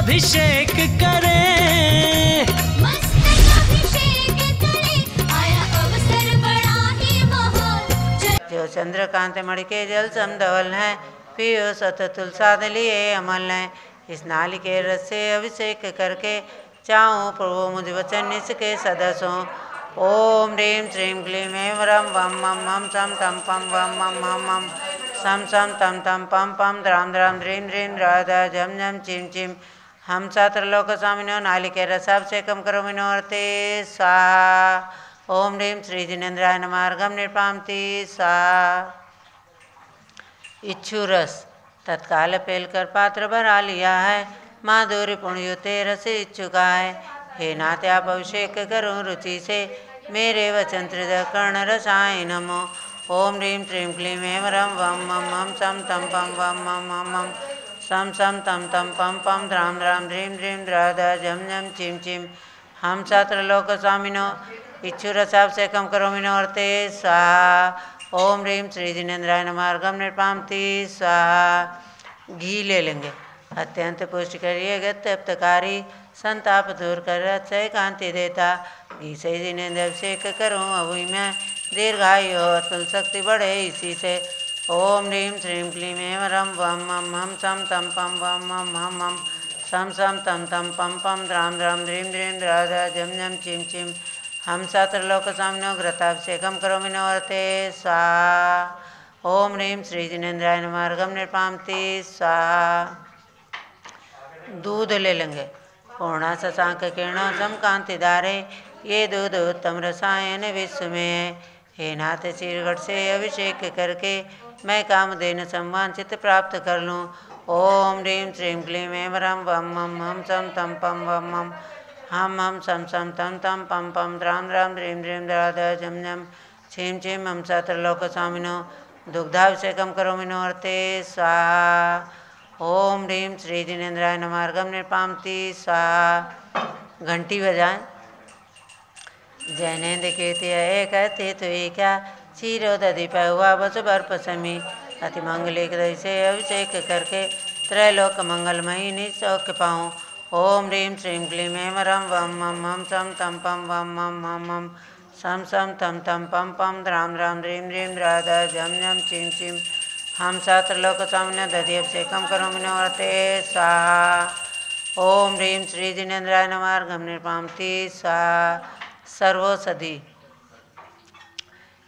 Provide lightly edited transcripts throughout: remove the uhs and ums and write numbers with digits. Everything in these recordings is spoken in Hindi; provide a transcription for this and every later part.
अभिषेक करें, मस्तक अभिषेक करें, आया अवसर बड़ा ही महान। जो चंद्रकांत मणि के जल समधवल है, पियो सत तुलसाद लिए अमल है। इस नाली के रस से अभिषेक करके, चाहूँ प्रभु मुझ वचन इसके सदस्य हों। ओम ह्रीं श्रीं क्लीं ऐं रं वं मं मं सं तं पं वं मं मं मं सं सं तं तं पं पं द्रां द्रां ह्रीं ह्रीं राधा झं झं चिं चिं। हम सात्रलोक स्वामिनो नालिके रसाभिषेकं करोमि नोर्ते स्वाहा। ओम ह्रीं श्री जिनेन्द्राय नमः अर्घं निर्पामति स्वाहा। इच्छु रस तत्काल पेलकर पात्र भरा लिया है, माधुर्य पुण्युते रस इच्छुका है। हे नाथ आप अभिषेक करो रुचि से, मेरे वचन त्रिदय कर्ण रसाय नमो। ओम ह्रीं श्रीं क्लीं ऐं रं वं मं मं सं तं पं वं मं मं मं सं सं तं तं पं पं द्रां द्रां ह्रीं ह्रीं राधा झं झं चिं चिं। हम सात्रलोक स्वामिनो इच्छु रसाभिषेकं करोमि नोर्ते स्वाहा। ओम ह्रीं श्री जिनेन्द्राय नमः अर्घं निर्पामति स्वाहा। घी ले लेंगे, अत्यंत पुष्ट करिए गत्यप्तकारी, संताप दूर कर अक्षय कांति देता। घी से जिनेन्द्र अभिषेक करूँ अभी मैं, दीर्घायु हो अतुल शक्ति बढ़े इसी से। ओम ह्रीं श्रीं क्लीं ऐं रं वं मं मं सं तं पं वं मं मं मं सं सं तं तं पं पं द्रां द्रां ह्रीं ह्रीं राधा झं झं चिं चिं। हम सात्रलोक स्वामिनो घृताभिषेकं करोमि नोर्ते स्वाहा। ओम ह्रीं श्री जिनेन्द्राय नमः अर्घं निर्पामति स्वाहा। दूध ले लेंगे, पूर्णा शशांक किरणों समकांति धारे, ये दूध उत्तम रसायन विश्व में है। हे नाथ चीरगढ़ से अभिषेक करके, मैं कामधेनु संवांचित प्राप्त कर लूँ। ओम ह्रीं श्रीं क्लीं ऐं रं वं मं मं सं तं पं वं मं हम सं सं तं तं पं पं द्रां द्रां ह्रीं ह्रीं राधा झं झं छिं छिं। हम सात्रलोक स्वामिनो दुग्धाभिषेकं करोमि नोर्ते स्वाहा। ओम ह्रीं श्री जिनेन्द्राय नमः अर्घं निर्पामति स्वाहा। घंटी बजाएं। जैनेन्द्र कीर्ति एक तुई क्या, क्षीरो दधि पहुआ बस बर्फ समी। अति मंगलिक दही से अभिषेक करके, त्रैलोक मंगलमयी निसौख्य पाऊँ। ओम ह्रीं श्रीं क्लीं ऐं रं वं मं मं सं तं पं वं मं मं मं सं सं तं तं पं पं द्रां द्रां ह्रीं ह्रीं राधा झं झं चिं चिं। हम सात्रलोक स्वामिनो दधि अभिषेकं करोमि नोर्ते स्वाहा। ओम ह्रीं श्री जिनेन्द्राय नमः अर्घं निर्पामति स्वाहा। सर्वौषधि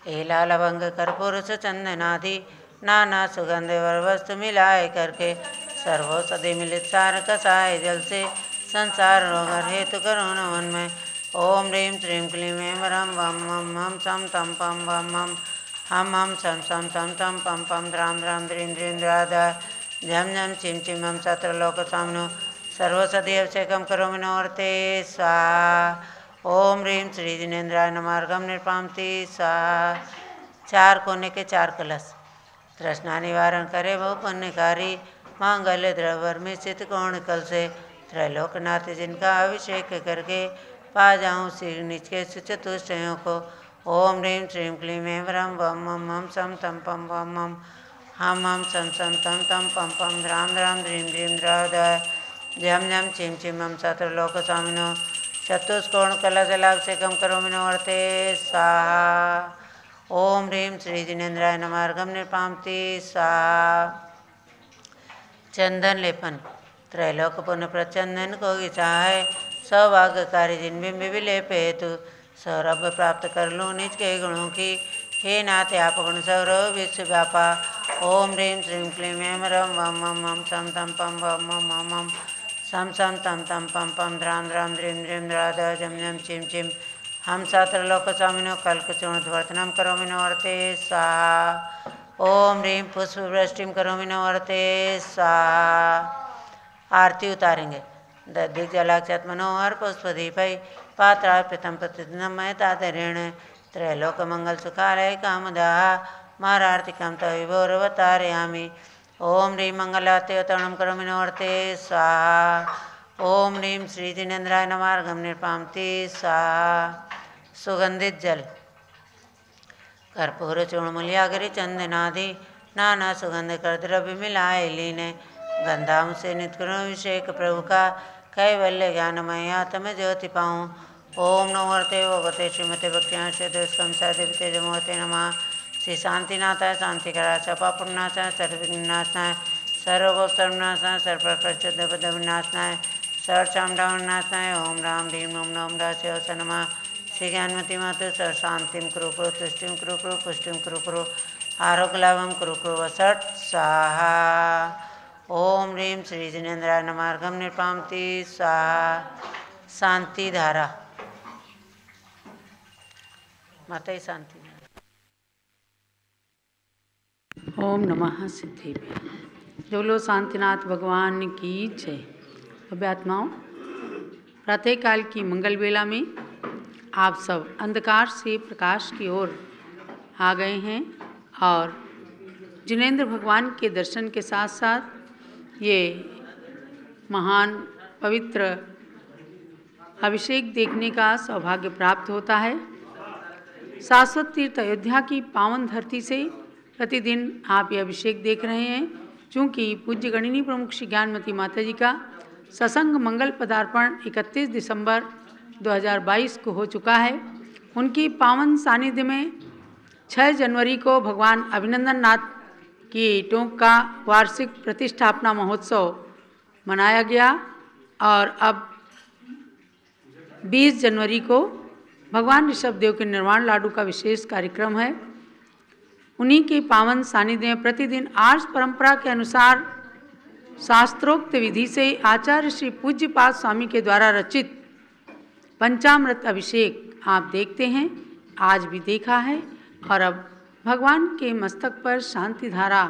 एला लवंग कर्पूर चंदनादि, नाना सुगंध वर वस्तु मिलाए करके, सर्वौषधि मिलित सार कसाय जल से, संसार रोग हेतु करो नमन में। ओम ह्रीं श्रीं क्लीं ऐं रं वं मं मं सं तं पं वं मं हम सं सं तं तं पं पं द्रां द्रां ह्रीं ह्रीं राधा झं झं चिं चिं। हम सात्रलोक स्वामिनो सर्वौषधि अभिषेकं करोमि नोर्ते स्वाहा। ओम ह्रीं श्री जिनेन्द्राय नमः अर्घं निर्पामति स्वाहा। चार कोने के चार कलश, तृष्णा निवारण करे वो पुण्यकारी, मांगल्य द्रव्य में स्थित कोण कल से, त्रैलोकनाथ जिनका अभिषेक करके, पा जाऊँ श्री निज के चतुष्टयों को। ओम ह्रीं श्रीं क्लीं ऐं रं वं मं मं सं तं पं वं मं हम सं सं तं तं पं पं द्रां द्रां ह्रीं ह्रीं राधा झं झं चिं चिं। हम सात्रलोक स्वामिनो चतुष्कोण कलशलाभिषेकं करोमि नोर्ते स्वाहा। ओम ह्रीं श्री जिनेन्द्राय नमः अर्घं निर्पामति स्वाहा। चंदन लेपन, त्रैलोक पुण्य प्रचंदन को इच्छा है, सौभाग्यकारी जिन बिंब विलेप हेतु, सौरभ प्राप्त कर लूँ निज के गुणों की। हे नाथ आप गुण सौरभ विश्व व्यापा। ओम ह्रीं श्रीं क्लीं ऐं रं वं मं मं सं तं पं वं मं मं सं सं तं तं पं पं द्रां द्रां ह्रीं ह्रीं राधा झं झं चिं चिं। हम सात्रलोक स्वामिनो कल्कचूर्णवर्तनं करोमि नोर्ते स्वाहा। ओम ह्रीं पुष्पवृष्टिं करोमि नोर्ते स्वाहा। आरती उतारेंगे। दधिक जलाक्षत मनोहर पुष्पदीपै, पात्रार्पितं प्रतिदिनं मयतादरेण, त्रैलोक मंगल सुखालय कामदाः, मारार्तिकं तविभोरवतारयामि। ओम ह्रीं मंगलात्यवतरणं करोमि नोर्ते स्वाहा। ओम ह्रीं श्री जिनेन्द्राय नमः अर्घं निर्पामति स्वाहा। सुगंधित जल, कर्पूर चूर्ण मूल्यागरि चंदनादि, नाना सुगंध कर द्रव्य मिलाए लीने, गंधाम से नित्य करूं अभिषेक प्रभु का, कैवल्य ज्ञानमय आत्म ज्योति पाऊँ। ओम नमो मूर्ते भगवते श्रीमते भक्तियां देवस्कंसा देवते जमोते नमः। श्री शांतिनाथाय शांतिकराय पापुनाशाय सर्वविघ्ननाशाय सर्वभवसर्वनाशाय सर्वप्रकृतिविनाशाय सर्वचामडावनाशाय ओम राम ह्रीं ओम नमः दास्योस नमः। श्री ज्ञानमती मातु सर शांतिं कुरु कुरु तुष्टिं कुरु कुरु पुष्टिं कुरु कुरु आरोग्यलाभं कुरु कुरु वसट स्वाहा। ओम ह्रीं श्री जिनेन्द्राय नमः अर्घं निर्पामति स्वाहा। शांति धारा माता ही शांति। ओम नमः सिद्धेभ्यः। बोलो शांतिनाथ भगवान की जय। अभ्यात्माओं, प्रातःकाल की मंगल बेला में आप सब अंधकार से प्रकाश की ओर आ गए हैं और जिनेंद्र भगवान के दर्शन के साथ साथ ये महान पवित्र अभिषेक देखने का सौभाग्य प्राप्त होता है। शाश्वत तीर्थ अयोध्या की पावन धरती से प्रतिदिन आप ये अभिषेक देख रहे हैं। चूँकि पूज्य गणिनी प्रमुख श्री ज्ञानमती माता जी का सत्संग मंगल पदार्पण 31 दिसंबर 2022 को हो चुका है, उनकी पावन सानिध्य में 6 जनवरी को भगवान अभिनंदन नाथ की टोंक का वार्षिक प्रतिष्ठापना महोत्सव मनाया गया और अब 20 जनवरी को भगवान ऋषभदेव के निर्वाण लाडू का विशेष कार्यक्रम है। उन्हीं के पावन सानिध्य में प्रतिदिन आर्ष परंपरा के अनुसार शास्त्रोक्त विधि से आचार्य श्री पूज्यपाद स्वामी के द्वारा रचित पंचामृत अभिषेक आप देखते हैं, आज भी देखा है। और अब भगवान के मस्तक पर शांति धारा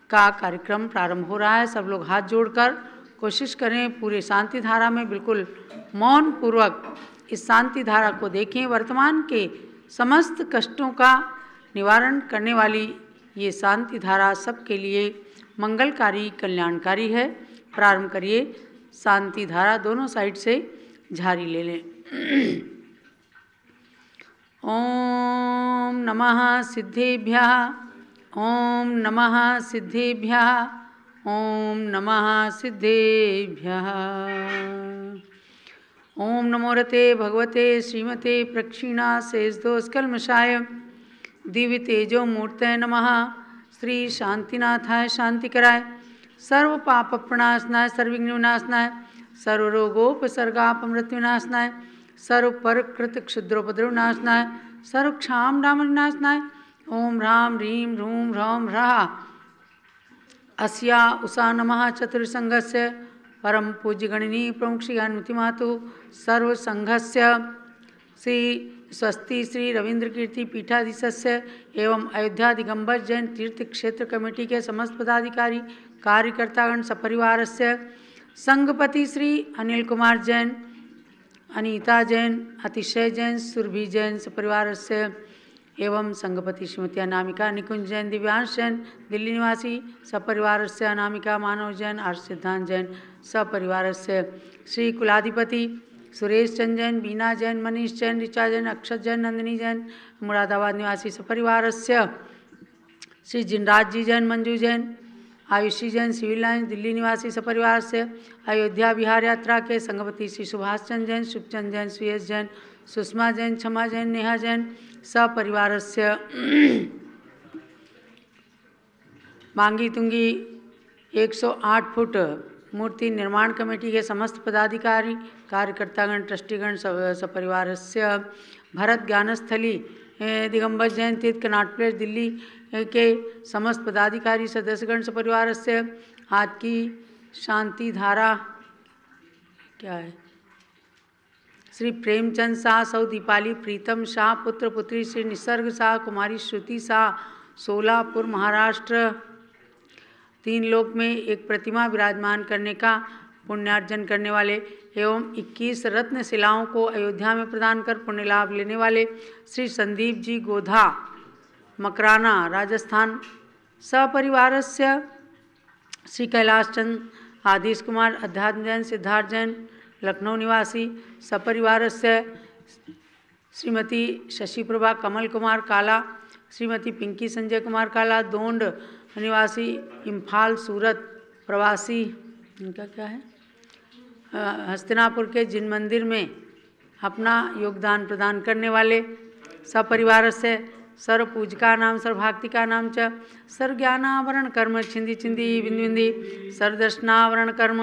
का कार्यक्रम प्रारंभ हो रहा है। सब लोग हाथ जोड़कर कोशिश करें पूरे शांति धारा में बिल्कुल मौन पूर्वक इस शांति धारा को देखें। वर्तमान के समस्त कष्टों का निवारण करने वाली ये शांति धारा सबके लिए मंगलकारी कल्याणकारी है। प्रारंभ करिए। शांति धारा दोनों साइड से झारी ले लें। ओम नमः सिद्धेभ्यः, ओम नमः सिद्धेभ्यः, ओम नमः सिद्धेभ्यः। ओम नमो रते भगवते श्रीमते प्रक्षीणा शेषदोषकल्मषाय दिव्य तेजो मूर्तये नमः। श्री शांतिनाथाय शांतिकराय सर्व पाप प्रणाशनाय सर्वविघ्न विनाशनाय सर्वरोगोपसर्गापमृत्युनाशनाय सर्व परकृत क्षुद्रोपद्रवनाशनाय सर्व क्षाम डाम विनाशनाय ओम ह्रां ह्रीं ह्रूं ह्रौं ह्रः अस्या उषा नमः। चतुर्संघस्य परम पूज्य गणिनी प्रमुख श्री ज्ञानमती मातु सर्व संघस्य श्री स्वस्ति श्री रविंद्र कीर्ति पीठाधीशस्य एवं अयोध्या दिगंबर जैन तीर्थ क्षेत्र कमेटी के समस्त पदाधिकारी कार्यकर्तागण सपरिवारस्य संघपति श्री अनिल कुमार जैन, अनीता जैन, अतिशय जैन, सुरभि जैन सपरिवारस्य एवं संघपति श्रीमती अनामिका निकुंज जैन, दिव्यांश जैन दिल्ली निवासी सपरिवारस्य, अनामिका मानव जैन, आर्ष सिद्धांत जैन सपरिवारस्य श्री कुलाधिपति सुरेश चंद जैन, बीना जैन, मनीष जैन, ऋचा जैन, अक्षत जैन, नंदिनी जैन मुरादाबाद निवासी सपरिवारस्य श्री जिनराज जी जैन, मंजू जैन, आयुषी जैन सिविल लाइन्स दिल्ली निवासी सपरिवारस्य अयोध्या बिहार यात्रा के संघपति श्री सुभाष चंद जैन, शुभचंद जैन, सुयश जैन, सुषमा जैन, क्षमा जैन, नेहा जैन सपरिवारस्य मांगी तुंगी 108 फुट मूर्ति निर्माण कमेटी के समस्त पदाधिकारी कार्यकर्तागण ट्रस्टीगण सपरिवारस्य भरत ज्ञानस्थली दिगंबर जैन तीर्थ कनाट प्लेस दिल्ली के समस्त पदाधिकारी सदस्यगण सपरिवारस्य आज की शांति धारा क्या है। श्री प्रेमचंद शाह, सौ दीपाली प्रीतम शाह, पुत्र पुत्री श्री निसर्ग शाह, कुमारी श्रुति शाह, सोलापुर महाराष्ट्र। 3 लोक में एक प्रतिमा विराजमान करने का पुण्यार्जन करने वाले एवं 21 रत्न शिलाओं को अयोध्या में प्रदान कर पुण्य लाभ लेने वाले श्री संदीप जी गोधा, मकराना राजस्थान सपरिवारस्य श्री कैलाश चंद, आदिश कुमार, अध्यात्म जैन, सिद्धार्थ जैन लखनऊ निवासी सपरिवारस्य श्रीमती शशि प्रभा कमल कुमार काला, श्रीमती पिंकी संजय कुमार काला, दोंड निवासी इम्फाल सूरत प्रवासी इनका क्या है, हस्तिनापुर के जिन मंदिर में अपना योगदान प्रदान करने वाले सपरिवार से सर्व पूजका नाम सर्व भाक्तिका नाम च सर्व ज्ञानावरण कर्म छिंदी छिंदी बिंदी बिंदी सर्व दर्शनावरण कर्म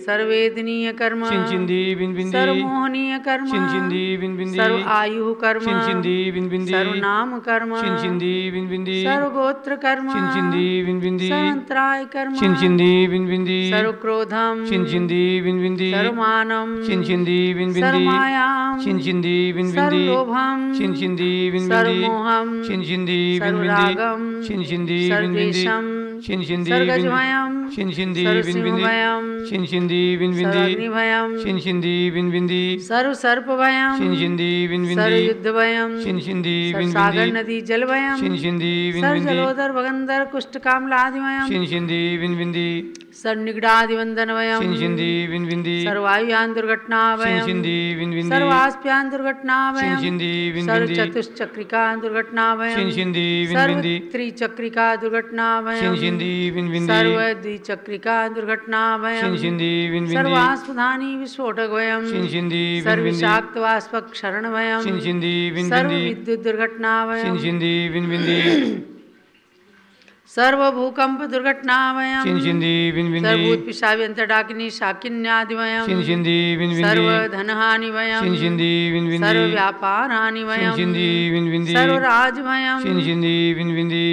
सर्वेदनीय कर्म छिंदी बिन बिंदी सर्व मोहनीय कर्म छिंदी बिन बिंदी सर्व आयु कर्म छिंदी बिन बिंदी सर्व नाम कर्म छिंदी बिन बिंदी सर्व गोत्र कर्म छिंदी बिन बिंदी सर्व अंतराय कर्म छिंदी बिन बिंदी सर्व क्रोधम छिंदी बिन बिंदी सर्व मानम छिंदी बिन सर्व बिंदी मायाम छिंदी बिन सर्व बिंदी लोभम छिंदी बिन सर्व बिंदी मोहम छिंदी बिन सर्व बिंदी रागम छिंदी सर्व बिन बिंदी द्वेषम छिंदी सर्व बिन गजभयम छिंदी सर्व बिन बिंदी सिंहभयम छिंदी बिन सर्व बिंदी अग्निभयम छिंदी बिन बिंदी सर्व सर्पभयम छिंदी बिन सर्व बिंदी युद्धभयम छिंदी सर्व बिन सागर बिंदी नदी जलभयम छिंदी बिन सर्व बिंदी जलोदर भगंदर कुष्ठ कामलादिमयम छिंदी बिन बिंदी सर्व निगडादिवंदनवयम छिंदी बिन बिंदी सर्वायुयान दुर्घटनावयम छिंदी बिन बिंदी सर्वास्प्यान दुर्घटनावयम छिंदी बिन सर्व बिंदी चतुश्चक्रिका दुर्घटनावयम छिंदी बिन सर्व बिंदी त्रिचक्रिका दुर्घटनावयम छिंदी बिन बिंदी सर्व द्विचक्रिका दुर्घटनावयम छिंदी बिन बिंदी सर्वास्पधानी विस्फोटकवयम छिंदी बिन सर्व बिंदी विषाक्तवास्पक शरणवयम छिंदी बिन सर्व बिंदी विद्युत दुर्घटनावयम छिंदी बिन बिंदी सर्व भूकंप दुर्घटनावयम छिंदी बिन सर्व बिंदी भूत पिशावी अंतरडाकिनी शाकिन्यादिवयम छिंदी बिन सर्व बिंदी धनहानिवयम छिंदी बिन बिंदी सर्व व्यापार हानिवयम छिंदी बिन बिंदी सर्व राजभयम छिंदी बिन बिंदी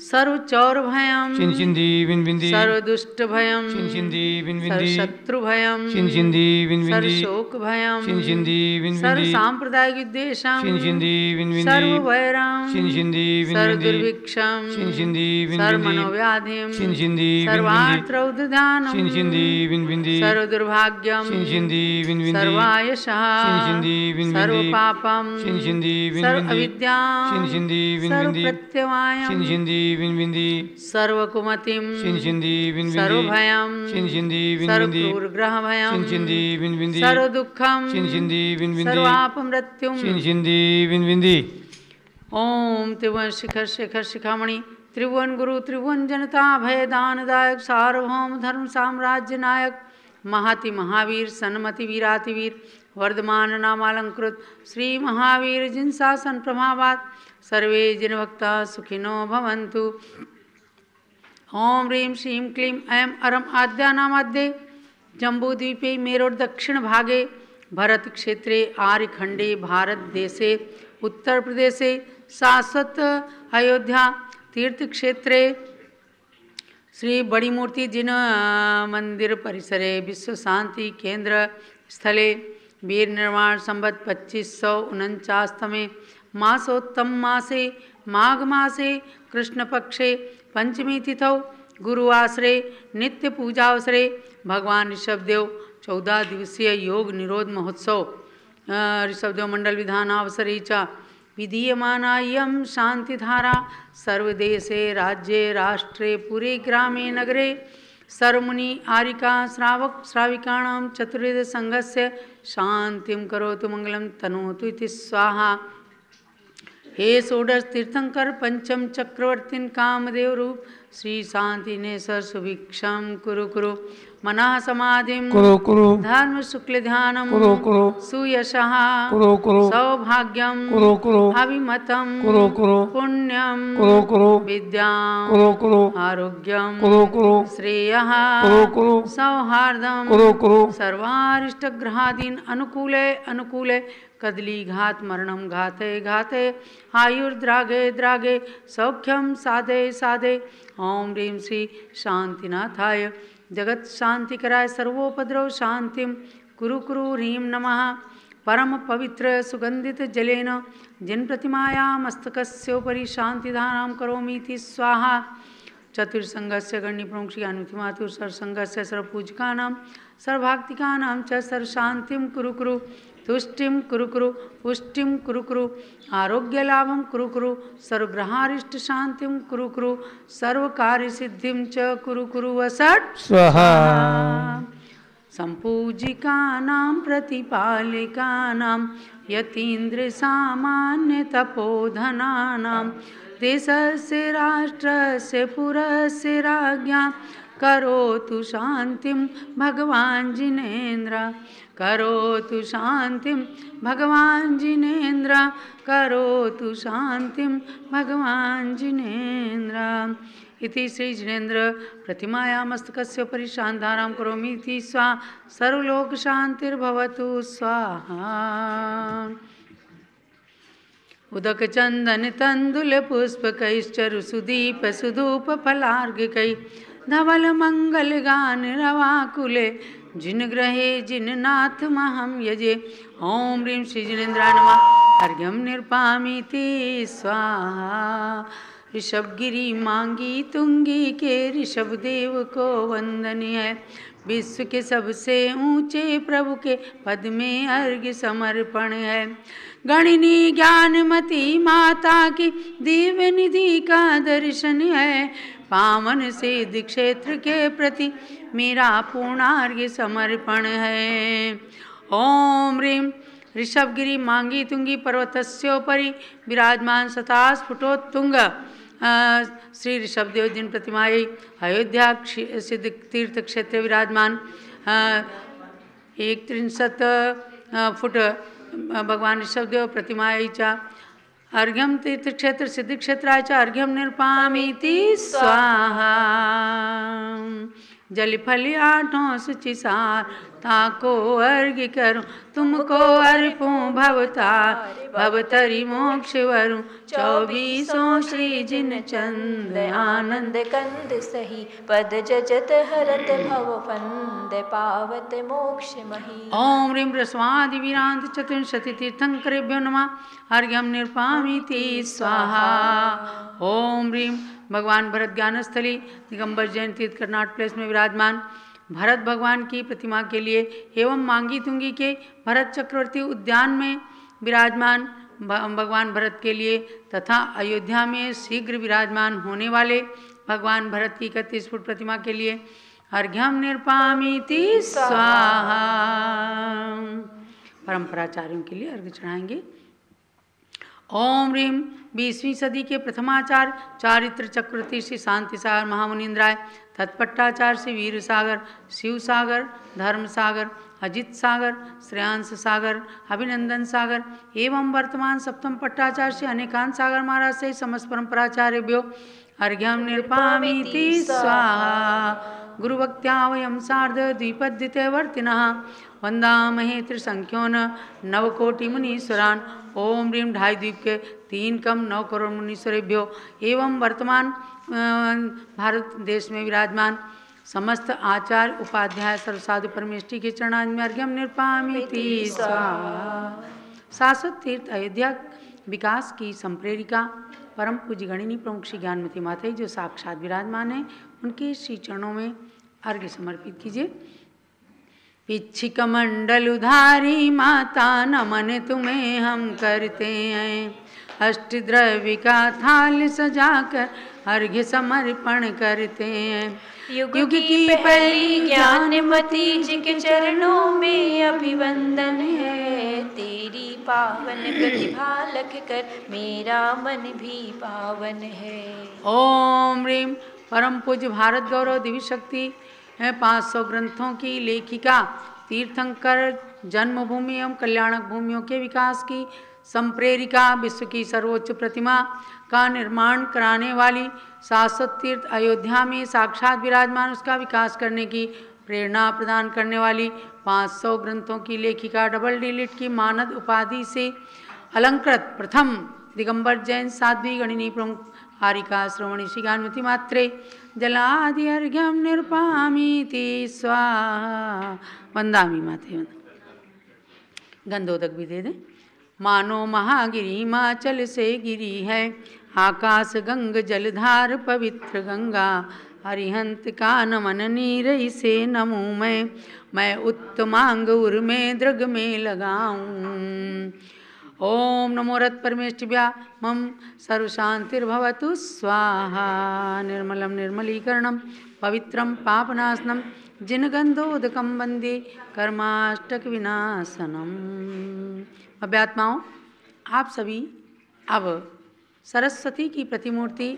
सर्व चौर भयम छिंदी बिन बिंदी सर्व दुष्ट भयम छिंदी बिन सर्व बिंदी शत्रु भयम छिंदी बिन सर्व बिंदी शोक भयम छिंदी बिन सर्व बिंदी सांप्रदायिक विद्वेषम छिंदी बिन सर्व बिंदी वैरम छिंदी बिन सर्व बिंदी दुर्भिक्षम छिंदी बिन सर्व बिंदी मनोव्याधिम छिंदी बिन सर्वार्थ बिंदी रौद्रदानम छिंदी बिन बिंदी सर्व दुर्भाग्यम छिंदी बिन बिंदी सर्वायशः छिंदी बिन सर्व बिंदी पापम छिंदी बिन सर्व बिंदी अविद्याम छिंदी बिन सर्व बिंदी प्रत्यवायम छिंदी बिन बिंदी सर्व कुमतिम छिंदी बिन सर्व बिंदी भयम छिंदी बिन सर्व बिंदी क्रूरग्रह भयम छिंदी बिन बिंदी सर्व दुःखम छिंदी बिन बिंदी सर्वापमृत्युम छिंदी बिन बिंदी ओम त्रिभुवन शिखर शेखर शिखामणि त्रिभुवन गुरु त्रिभुवन जनता भय दानदायक सार्वभौम धर्म साम्राज्य नायक महाति महावीर सन्मति वीरातिवीर वर्धमान नामालंकृत श्री महावीर जिन शासन प्रभावात सर्वे जिन भक्ता सुखिनो भवन्तु। ओम ह्रीं श्रीं क्लीं ऐं अरम आद्या नामाद्ये जम्बूद्वीपे मेरोर दक्षिण भागे भरत क्षेत्रे आर्यखंडे भारत देशे उत्तर प्रदेशे शाश्वत अयोध्या तीर्थ क्षेत्रे श्री बड़ी मूर्ति जिन मंदिर परिसरे विश्व शांति केंद्र स्थले वीर निर्माण संवत् 2549 मासोत्तम मासे माघ मासे कृष्ण पक्षे पंचमी तिथौ गुरुवासरे नित्य पूजावसरे भगवान ऋषभदेव 14 दिवसीय योग निरोध महोत्सव ऋषभदेव मंडल विधानावसरे च विधीयमानायं शांतिधारा सर्वदेशे राज्ये राष्ट्रे पुरे ग्रामे नगरे सर्वमुनि आरिका श्रावक श्राविकाणां चतुर्वेद संघस्य शांतिं करोतु मंगलं तनोतु इति स्वाहा। हे षोडश तीर्थंकर पंचम चक्रवर्तीन कामदेव रूप श्री शांतिनेश्वर सुभिक्षम कुरु कुरु मनः समाधिम कुरु कुरु धर्म शुक्ल ध्यानम कुरु कुरु सुयशः कुरु कुरु सौभाग्यम कुरु कुरु अभिमतम कुरु कुरु पुण्यम कुरु कुरु विद्याम कुरु कुरु आरोग्यम कुरु कुरु श्रेयः कुरु कुरु सौहार्दम कुरु कुरु सर्वारिष्टग्रहादीन अनुकूले अनुकूले कदली घात मरणम घाते घाते आयुर्द्रागे द्रागे सौख्यम साधे साधे। ओम ह्रीं श्री शांतिनाथाय जगत शांति कराय सर्वोपद्रव शांतिम कुरु कुरु ह्रीं नमः। परम पवित्र सुगंधित जलेन जिन प्रतिमाया मस्तकस्योपरि शांतिधारां करोमीति स्वाहा। चतुर्संघस्य गण्य प्रमुख श्री अनुतिमातुर सर्वसंघस्य सर्वपूजकानां सर्वभाक्तिकानां च सर्वशान्तिं कुरु कुरु तुष्टिं कुरु कुरु पुष्टिं कुरु कुरु आरोग्यलाभं कुरु कुरु सर्वग्रहारिष्ट शांतिं कुरु कुरु सर्वकार्यसिद्धिं च कुरु कुरु वसत् स्वाहा। सम्पूजिकानां प्रतिपालिकानां यतीन्द्र सामान्य तपोधनानां देशस्य राष्ट्रस्य पुरस्य राज्ञा करोतु शांतिं भगवान जिनेन्द्र करोतु शांतिं भगवान जिनेन्द्र करोतु शांतिं भगवान जिनेन्द्र इति श्री जिनेन्द्र प्रतिमाया मस्तकस्य उपरि शान्तारां करोमि इति स्वाहा सर्वलोक शान्तिर्भवतु स्वाहा उदक चंदन तंदुल पुष्पकैश्चरु सुदीप सुधूप फलार्घ्यकै धवल मंगल गान रवाकुले जिन ग्रहे जिन नाथ महम यजे ओम ह्रीं श्री जिनेन्द्राय नमः अर्घ्यं निर्पामीति स्वाहा ऋषभगिरी मांगी तुंगी के ऋषभ देव को वंदन है विश्व के सबसे ऊंचे प्रभु के पद में अर्घ्य समर्पण है गणिनी ज्ञानमती माता की दिव्य निधि का दर्शन है पावन सिद्ध क्षेत्र के प्रति मेरा पूर्णार्घ्य समर्पण है ओम ह्रीं ऋषभगिरी मांगी तुंगी पर्वतस्योपरि विराजमान सतास्फुटोत्तुंग श्री ऋषभदेव जिन प्रतिमायै अयोध्या सिद्ध तीर्थ क्षेत्र विराजमान 163 फुट भगवान ऋषभदेव प्रतिमायै च अर्घ्यं तीर्थक्षेत्र सिद्धिक्षेत्राय च अर्घ्यं निर्पामीति स्वाहा जल फल आठों सुचि सार ताको अर्घ्य करूं तुमको अर्पूं भवतार भवतरि मोक्ष वरूं 24 श्री जिन चंद आनंद कंद सही पद जजत हरत भव फंद पावत मोक्ष मही ओम ह्रीं ह्रस्वादि विरांत चतुर्शति तीर्थंकरेभ्यो नमः अर्घ्यं निर्पामीति स्वाहा ओम ह्रीं भगवान भरत ज्ञानस्थली दिगंबर जैन तीर्थ कर्नाटक प्लेस में विराजमान भरत भगवान की प्रतिमा के लिए एवं मांगी तुंगी के भरत चक्रवर्ती उद्यान में विराजमान भगवान भरत के लिए तथा अयोध्या में शीघ्र विराजमान होने वाले भगवान भरत की 31 फुट प्रतिमा के लिए अर्घ्यं निर्पामीति स्वाहा परंपराचार्यों के लिए अर्घ्य चढ़ाएंगे ओम ह्रीं 20वीं सदी के प्रथमाचार्य चारित्र चक्रवर्ती श्री शांति सागर महामुनिंद्राय तत्पट्टाचार्य श्री वीर सागर शिव सागर धर्म सागर अजित सागर श्रेयांश सागर अभिनंदन सागर एवं वर्तमान सप्तम पट्टाचार्य श्री अनेकांत सागर महाराज से समस्त परंपराचार्यभ्यो अर्घ्यं निर्पामीति स्वाहा गुरुभक्त्या वयं सार्ध द्विपद्धितवर्तिनः वंदामहे त्रिसंख्योन नवकोटिमुनीश्वरान् ओम ह्रीं ढाई द्वीप के 3 कम 9 करोड़ मुनीश्वरेभ्यो एवं वर्तमान भारत देश में विराजमान समस्त आचार्य उपाध्याय सर्वसाधु परमेष्टि के चरणारविंद में अर्घ्यं निर्पामीति स्वाहा शाश्वत तीर्थ अयोध्या विकास की संप्रेरिका परम पूज्य गणिनी प्रमुख श्री ज्ञानमती माता जो साक्षात विराजमान है उनके श्री चरणों में अर्घ्य समर्पित कीजिए। पिच्छिक मंडल उधारी माता नमन तुम्हें हम करते हैं अष्टद्रव्य का थाल सजाकर अर्घ्य समर्पण करते हैं। युग की पहली ज्ञानमती जी के चरणों में अभिवंदन है तेरी पावन प्रतिभा लख कर मेरा मन भी पावन है। ओम ह्रीं परम पूज्य भारत गौरव दिव्य शक्ति 500 ग्रंथों की लेखिका तीर्थंकर जन्मभूमि एवं कल्याणक भूमियों के विकास की संप्रेरिका विश्व की सर्वोच्च प्रतिमा का निर्माण कराने वाली शाश्वत तीर्थ अयोध्या में साक्षात विराजमान उसका विकास करने की प्रेरणा प्रदान करने वाली 500 ग्रंथों की लेखिका डबल डिलिट की मानद उपाधि से अलंकृत प्रथम दिगंबर जैन साध्वी गणिनी प्रमुख हारिका श्रवणी श्री ज्ञानमती मात्रे जलादि अर्घ्यं निर्पामीति स्वाहा वंदामी माते गंधोदक भी दे दें। मानो महागिरी हिमाचल से गिरी है आकाश गंग जलधार पवित्र गंगा हरिहंत का नमन नीर से नमूं मैं उत्तमांग उर में दृग में लगाऊं। ओम नमो रत परमेष्टिभ्या मम सर्वशांतिर्भवतु स्वाहा निर्मलं निर्मलीकरणं पवित्रं पापनाशनं जिनगंधोदकं वंदे कर्माष्टक विनाशनम। अभ्यात्माओं, आप सभी अब सरस्वती की प्रतिमूर्ति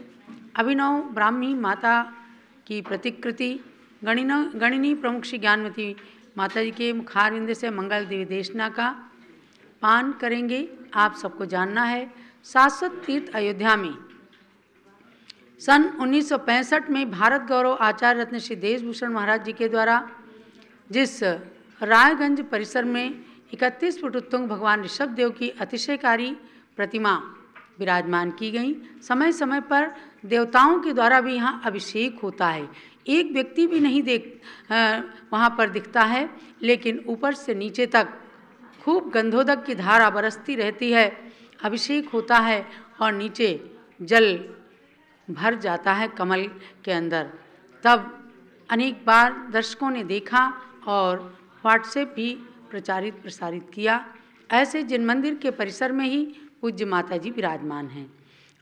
अभिनव ब्राह्मी माता की प्रतिकृति गणिनी प्रमुख श्री ज्ञानमती माता जी के मुखारविंद से मंगल दिव्य देशना का पान करेंगे। आप सबको जानना है, शाश्वत तीर्थ अयोध्या में सन 1965 में भारत गौरव आचार्य रत्न श्री देशभूषण महाराज जी के द्वारा जिस रायगंज परिसर में 31 फुट उत्तुंग भगवान ऋषभ देव की अतिशयकारी प्रतिमा विराजमान की गई। समय समय पर देवताओं के द्वारा भी यहाँ अभिषेक होता है। एक व्यक्ति भी नहीं वहाँ पर दिखता है, लेकिन ऊपर से नीचे तक खूब गंधोदक की धारा बरसती रहती है, अभिषेक होता है और नीचे जल भर जाता है कमल के अंदर। तब अनेक बार दर्शकों ने देखा और व्हाट्सएप भी प्रचारित प्रसारित किया। ऐसे जिन मंदिर के परिसर में ही पूज्य माता जी विराजमान हैं।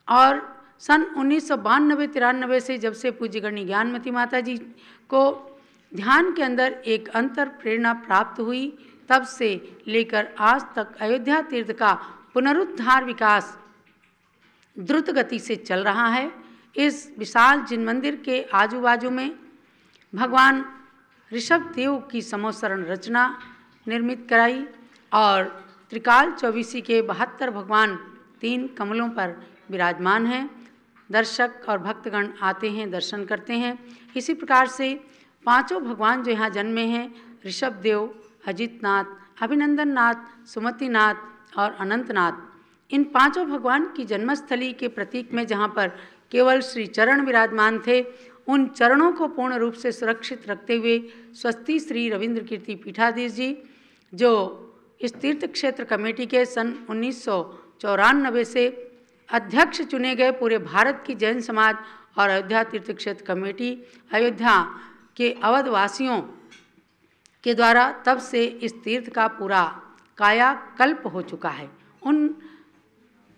और सन 1992-93 से जब से पूज्य गणनी ज्ञानमती माता जी को ध्यान के अंदर एक अंतर प्रेरणा प्राप्त हुई, तब से लेकर आज तक अयोध्या तीर्थ का पुनरुद्धार विकास द्रुत गति से चल रहा है। इस विशाल जिन मंदिर के आजू बाजू में भगवान ऋषभ देव की समोसरण रचना निर्मित कराई और त्रिकाल चौबीसी के 72 भगवान 3 कमलों पर विराजमान हैं। दर्शक और भक्तगण आते हैं, दर्शन करते हैं। इसी प्रकार से 5 भगवान जो यहाँ जन्मे हैं, ऋषभ देव, अजितनाथ, अभिनंदन नाथ, सुमतिनाथ और अनंतनाथ, इन 5 भगवान की जन्मस्थली के प्रतीक में जहाँ पर केवल श्री चरण विराजमान थे, उन चरणों को पूर्ण रूप से सुरक्षित रखते हुए स्वस्ति श्री रविंद्र कीर्ति पीठाधीश जी, जो इस तीर्थ क्षेत्र कमेटी के सन 1994 से अध्यक्ष चुने गए, पूरे भारत की जैन समाज और अयोध्या तीर्थ क्षेत्र कमेटी अयोध्या के अवधवासियों के द्वारा तब से इस तीर्थ का पूरा कायाकल्प हो चुका है। उन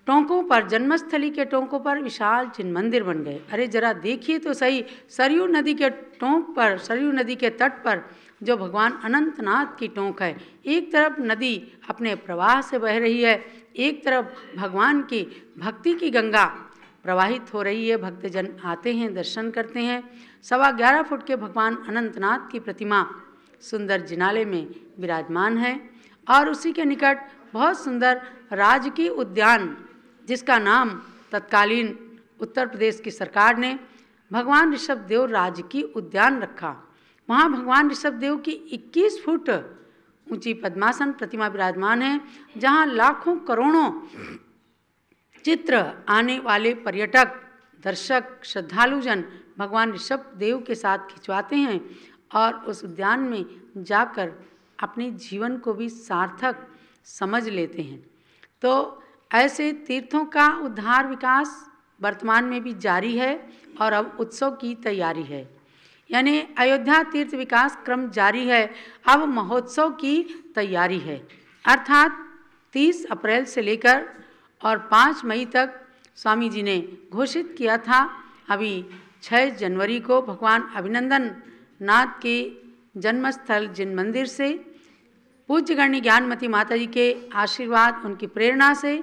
टोंकों पर, जन्मस्थली के टोंकों पर विशाल जिन मंदिर बन गए। अरे जरा देखिए तो सही, सरयू नदी के टोंक पर, सरयू नदी के तट पर जो भगवान अनंतनाथ की टोंक है, एक तरफ नदी अपने प्रवाह से बह रही है, एक तरफ भगवान की भक्ति की गंगा प्रवाहित हो रही है। भक्तजन आते हैं, दर्शन करते हैं। 11.25 फुट के भगवान अनंतनाथ की प्रतिमा सुंदर जिनाले में विराजमान है और उसी के निकट बहुत सुंदर राजकीय उद्यान, जिसका नाम तत्कालीन उत्तर प्रदेश की सरकार ने भगवान ऋषभ देव राजकीय उद्यान रखा। वहाँ भगवान ऋषभ देव की 21 फुट ऊंची पद्मासन प्रतिमा विराजमान है, जहाँ लाखों करोड़ों चित्र आने वाले पर्यटक, दर्शक, श्रद्धालुजन भगवान ऋषभ देव के साथ खिंचवाते हैं और उस उद्यान में जाकर अपने जीवन को भी सार्थक समझ लेते हैं। तो ऐसे तीर्थों का उद्धार विकास वर्तमान में भी जारी है और अब उत्सव की तैयारी है, यानी अयोध्या तीर्थ विकास क्रम जारी है। अब महोत्सव की तैयारी है, अर्थात 30 अप्रैल से लेकर और 5 मई तक स्वामी जी ने घोषित किया था। अभी 6 जनवरी को भगवान अभिनंदन नाथ के जन्मस्थल जिन मंदिर से पूज्य गणनी ज्ञानमती माता जी के आशीर्वाद, उनकी प्रेरणा से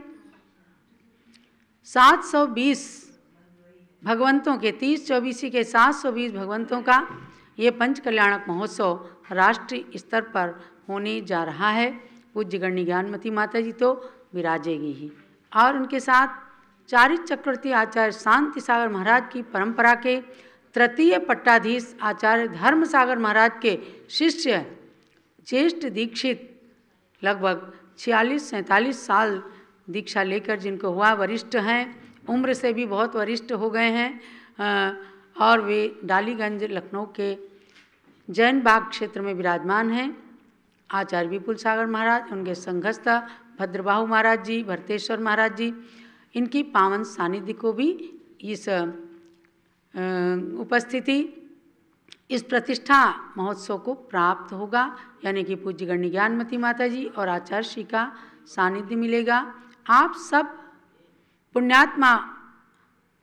720 भगवंतों के, 30-24 के 720 भगवंतों का ये पंच कल्याणक महोत्सव राष्ट्रीय स्तर पर होने जा रहा है। पूज्य गणनी ज्ञानमती माता जी तो विराजेगी ही, और उनके साथ चारित चक्रवर्ती आचार्य शांति सागर महाराज की परंपरा के तृतीय पट्टाधीश आचार्य धर्म सागर महाराज के शिष्य ज्येष्ठ दीक्षित, लगभग 46-47 साल दीक्षा लेकर जिनको हुआ, वरिष्ठ हैं, उम्र से भी बहुत वरिष्ठ हो गए हैं और वे डालीगंज लखनऊ के जैन बाग क्षेत्र में विराजमान हैं। आचार्य विपुल सागर महाराज, उनके संघस्थ भद्रबाहु महाराज जी, भरतेश्वर महाराज जी, इनकी पावन सानिध्य को भी इस उपस्थिति, इस प्रतिष्ठा महोत्सव को प्राप्त होगा, यानी कि पूज्य गणनी ज्ञानमती माता जी और आचार्य श्री का सानिध्य मिलेगा। आप सब पुण्यात्मा,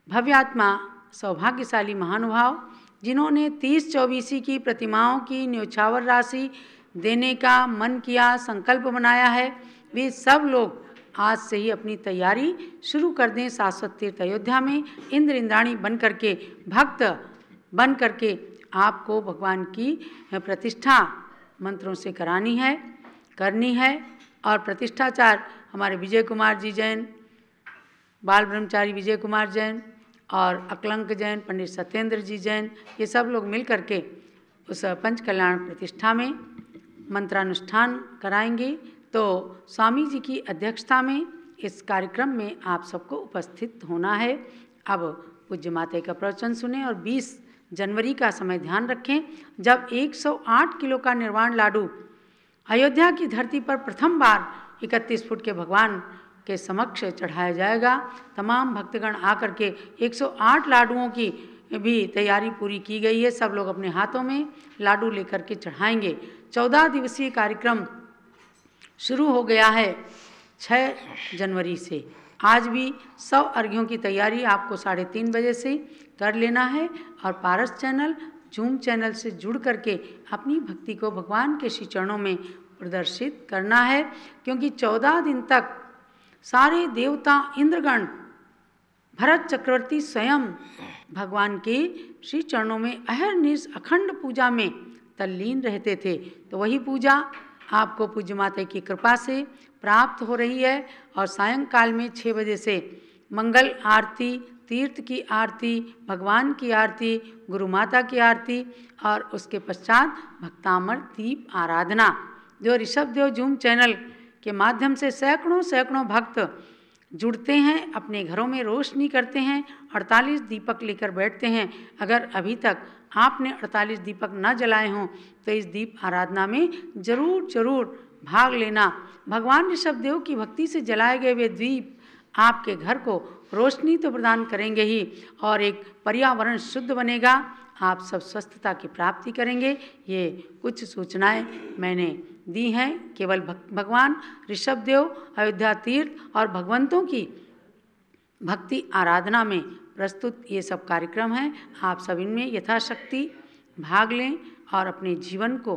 भव्यात्मा, सौभाग्यशाली महानुभाव, जिन्होंने 30-24 की प्रतिमाओं की न्योछावर राशि देने का मन किया, संकल्प बनाया है, वे सब लोग आज से ही अपनी तैयारी शुरू कर दें। शाश्वत तीर्थ अयोध्या में इंद्र इंद्राणी बन करके, भक्त बन करके आपको भगवान की प्रतिष्ठा मंत्रों से करनी है। और प्रतिष्ठाचार हमारे विजय कुमार जी जैन, बाल ब्रह्मचारी विजय कुमार जैन और अकलंक जैन, पंडित सत्येंद्र जी जैन, ये सब लोग मिल करके उस पंच कल्याण प्रतिष्ठा में मंत्रानुष्ठान कराएंगे। तो स्वामी जी की अध्यक्षता में इस कार्यक्रम में आप सबको उपस्थित होना है। अब पूज्य माता का प्रवचन सुने और 20 जनवरी का समय ध्यान रखें, जब 108 किलो का निर्वाण लाडू अयोध्या की धरती पर प्रथम बार 31 फुट के भगवान के समक्ष चढ़ाया जाएगा। तमाम भक्तगण आकर के 108 लाडुओं की भी तैयारी पूरी की गई है। सब लोग अपने हाथों में लाडू लेकर के चढ़ाएंगे। 14 दिवसीय कार्यक्रम शुरू हो गया है 6 जनवरी से। आज भी 100 अर्घ्यों की तैयारी आपको 3:30 बजे से कर लेना है और पारस चैनल, जूम चैनल से जुड़ करके अपनी भक्ति को भगवान के श्री चरणों में प्रदर्शित करना है, क्योंकि 14 दिन तक सारे देवता इंद्रगण, भरत चक्रवर्ती स्वयं भगवान के श्री चरणों में अहरनिश अखंड पूजा में तल्लीन रहते थे। तो वही पूजा आपको पूज्य माता की कृपा से प्राप्त हो रही है। और सायंकाल में 6 बजे से मंगल आरती, तीर्थ की आरती, भगवान की आरती, गुरु माता की आरती और उसके पश्चात भक्तामर दीप आराधना, जो ऋषभदेव जूम चैनल के माध्यम से सैकड़ों भक्त जुड़ते हैं, अपने घरों में रोशनी करते हैं, 48 दीपक लेकर बैठते हैं। अगर अभी तक आपने 48 दीपक न जलाए हों तो इस दीप आराधना में जरूर भाग लेना। भगवान ऋषभदेव की भक्ति से जलाए गए वे दीप आपके घर को रोशनी तो प्रदान करेंगे ही, और एक पर्यावरण शुद्ध बनेगा, आप सब स्वस्थता की प्राप्ति करेंगे। ये कुछ सूचनाएं मैंने दी हैं। केवल भगवान ऋषभदेव, अयोध्या तीर्थ और भगवंतों की भक्ति आराधना में प्रस्तुत ये सब कार्यक्रम हैं। आप सब इनमें यथाशक्ति भाग लें और अपने जीवन को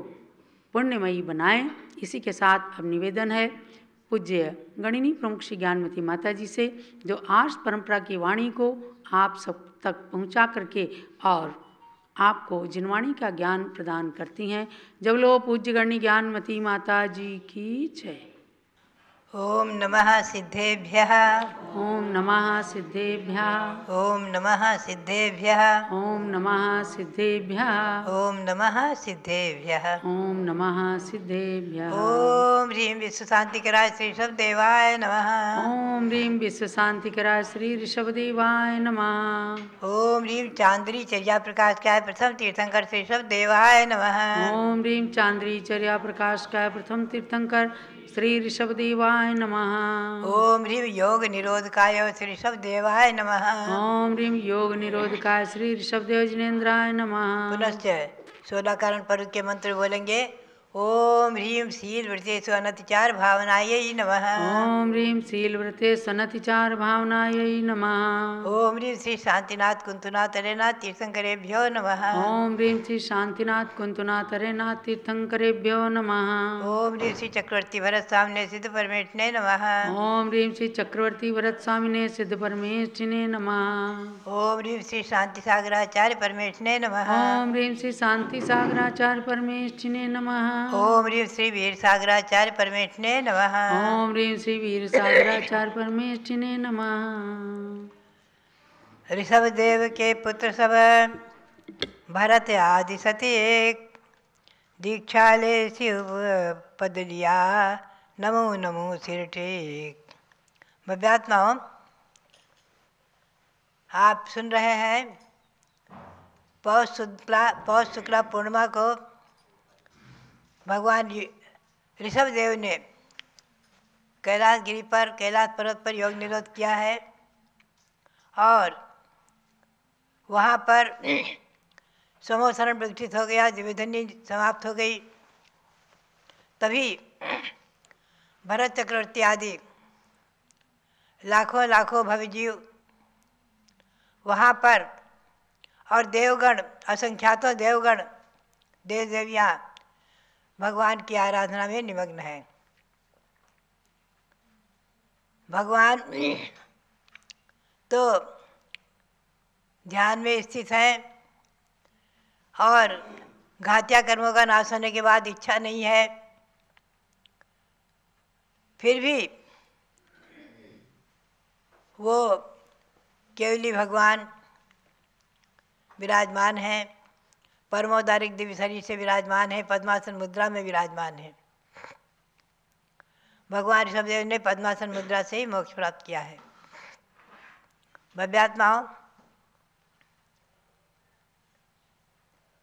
पुण्यमयी बनाएं। इसी के साथ अब निवेदन है पूज्य गणिनी प्रमुख श्री ज्ञानमती माता जी से, जो आज परंपरा की वाणी को आप सब तक पहुंचा करके और आपको जिनवाणी का ज्ञान प्रदान करती हैं। जब लो पूज्य गणनी ज्ञानमती माता जी की जय। ओम नमः सिद्धेभ्यः। ओम नमः सिद्धेभ्यः। ओम नमः सिद्धेभ्यः। ओम नमः सिद्धेभ्यः। ओम नमः सिद्धेभ्यः। ओम नमः सिद्धेभ्यः। ओम ह्रीं विश्व शांतिकराय श्री ऋषभदेवाय नमः। ओम ह्रीं विश्व शांतिकराय श्री ऋषभदेवाय नमः। ओम ह्रीं चांद्री चर्या प्रकाशकाय प्रथम तीर्थंकर श्री ऋषभदेवाय नमः। ओम ह्रीं चांद्री चर्या प्रकाशकाय प्रथम तीर्थंकर श्री ऋषभदेवाय नमः। ओम ह्रीं योग निरोधकाय श्री ऋषभदेवाय नमः। ओम ह्रीं योग निरोधकाय श्री ऋषभदेव जिनेन्द्राय नमः। पुनश्च 16 कारण पर्व के मंत्र बोलेंगे। ओम ह्रीं शील व्रतेषु अनतिचार भावनायै नमः। ओम ह्रीं शील व्रतेषु अनतिचार भावनायै नमः। ओम ह्रीं श्री शांतिनाथ कुंतुनाथ हरेनाथ तीर्थंकरेभ्यो नमः। ओम ह्रीं श्री शांतिनाथ कुंतुनाथ हरेनाथ तीर्थंकरेभ्यो नमः। ओम ह्रीं श्री चक्रवर्ती भरत सामने सिद्ध परमेष्ठिने नमः। ओम ह्रीं श्री चक्रवर्ती भरत स्वामिने सिद्ध परमेष्ठिने नमः। ओम ह्रीं श्री शांति सागराचार्य परमेष्ठिने नमः। ओम ह्रीं श्री शांति सागराचार्य परमेष्ठिने नमः। ओम ह्रीं श्री वीर सागराचार्य परमेष्ठिने नमः। ओम ह्रीं श्री वीर सागराचार्य परमेष्ठिने नमः। ऋषभदेव के पुत्र सब भरत आदि सती एक, दीक्षा ले शिव पद लिया, नमो नमो सिर टेक। भव्यात्माओं, आप सुन रहे हैं पौष शुक्ला पूर्णिमा को भगवान ऋषभदेव ने कैलाश गिरी पर, कैलाश पर्वत पर योग निरोध किया है और वहाँ पर समोसरण प्रकटित हो गया, दिव्यधन्य समाप्त हो गई। तभी भरत चक्रवर्ती आदि लाखों भव्य जीव वहाँ पर और देवगण, असंख्यातों देवगण, देव देवियाँ भगवान की आराधना में निमग्न हैं। भगवान तो ध्यान में स्थित हैं और घातिया कर्मों का नाश होने के बाद इच्छा नहीं है, फिर भी वो केवली भगवान विराजमान हैं, परमोदारिक दिव्य शरीर से विराजमान है, पद्मासन मुद्रा में विराजमान है। भगवान ऋषभदेव ने पद्मासन मुद्रा से ही मोक्ष प्राप्त किया है। भव्यात्माओं,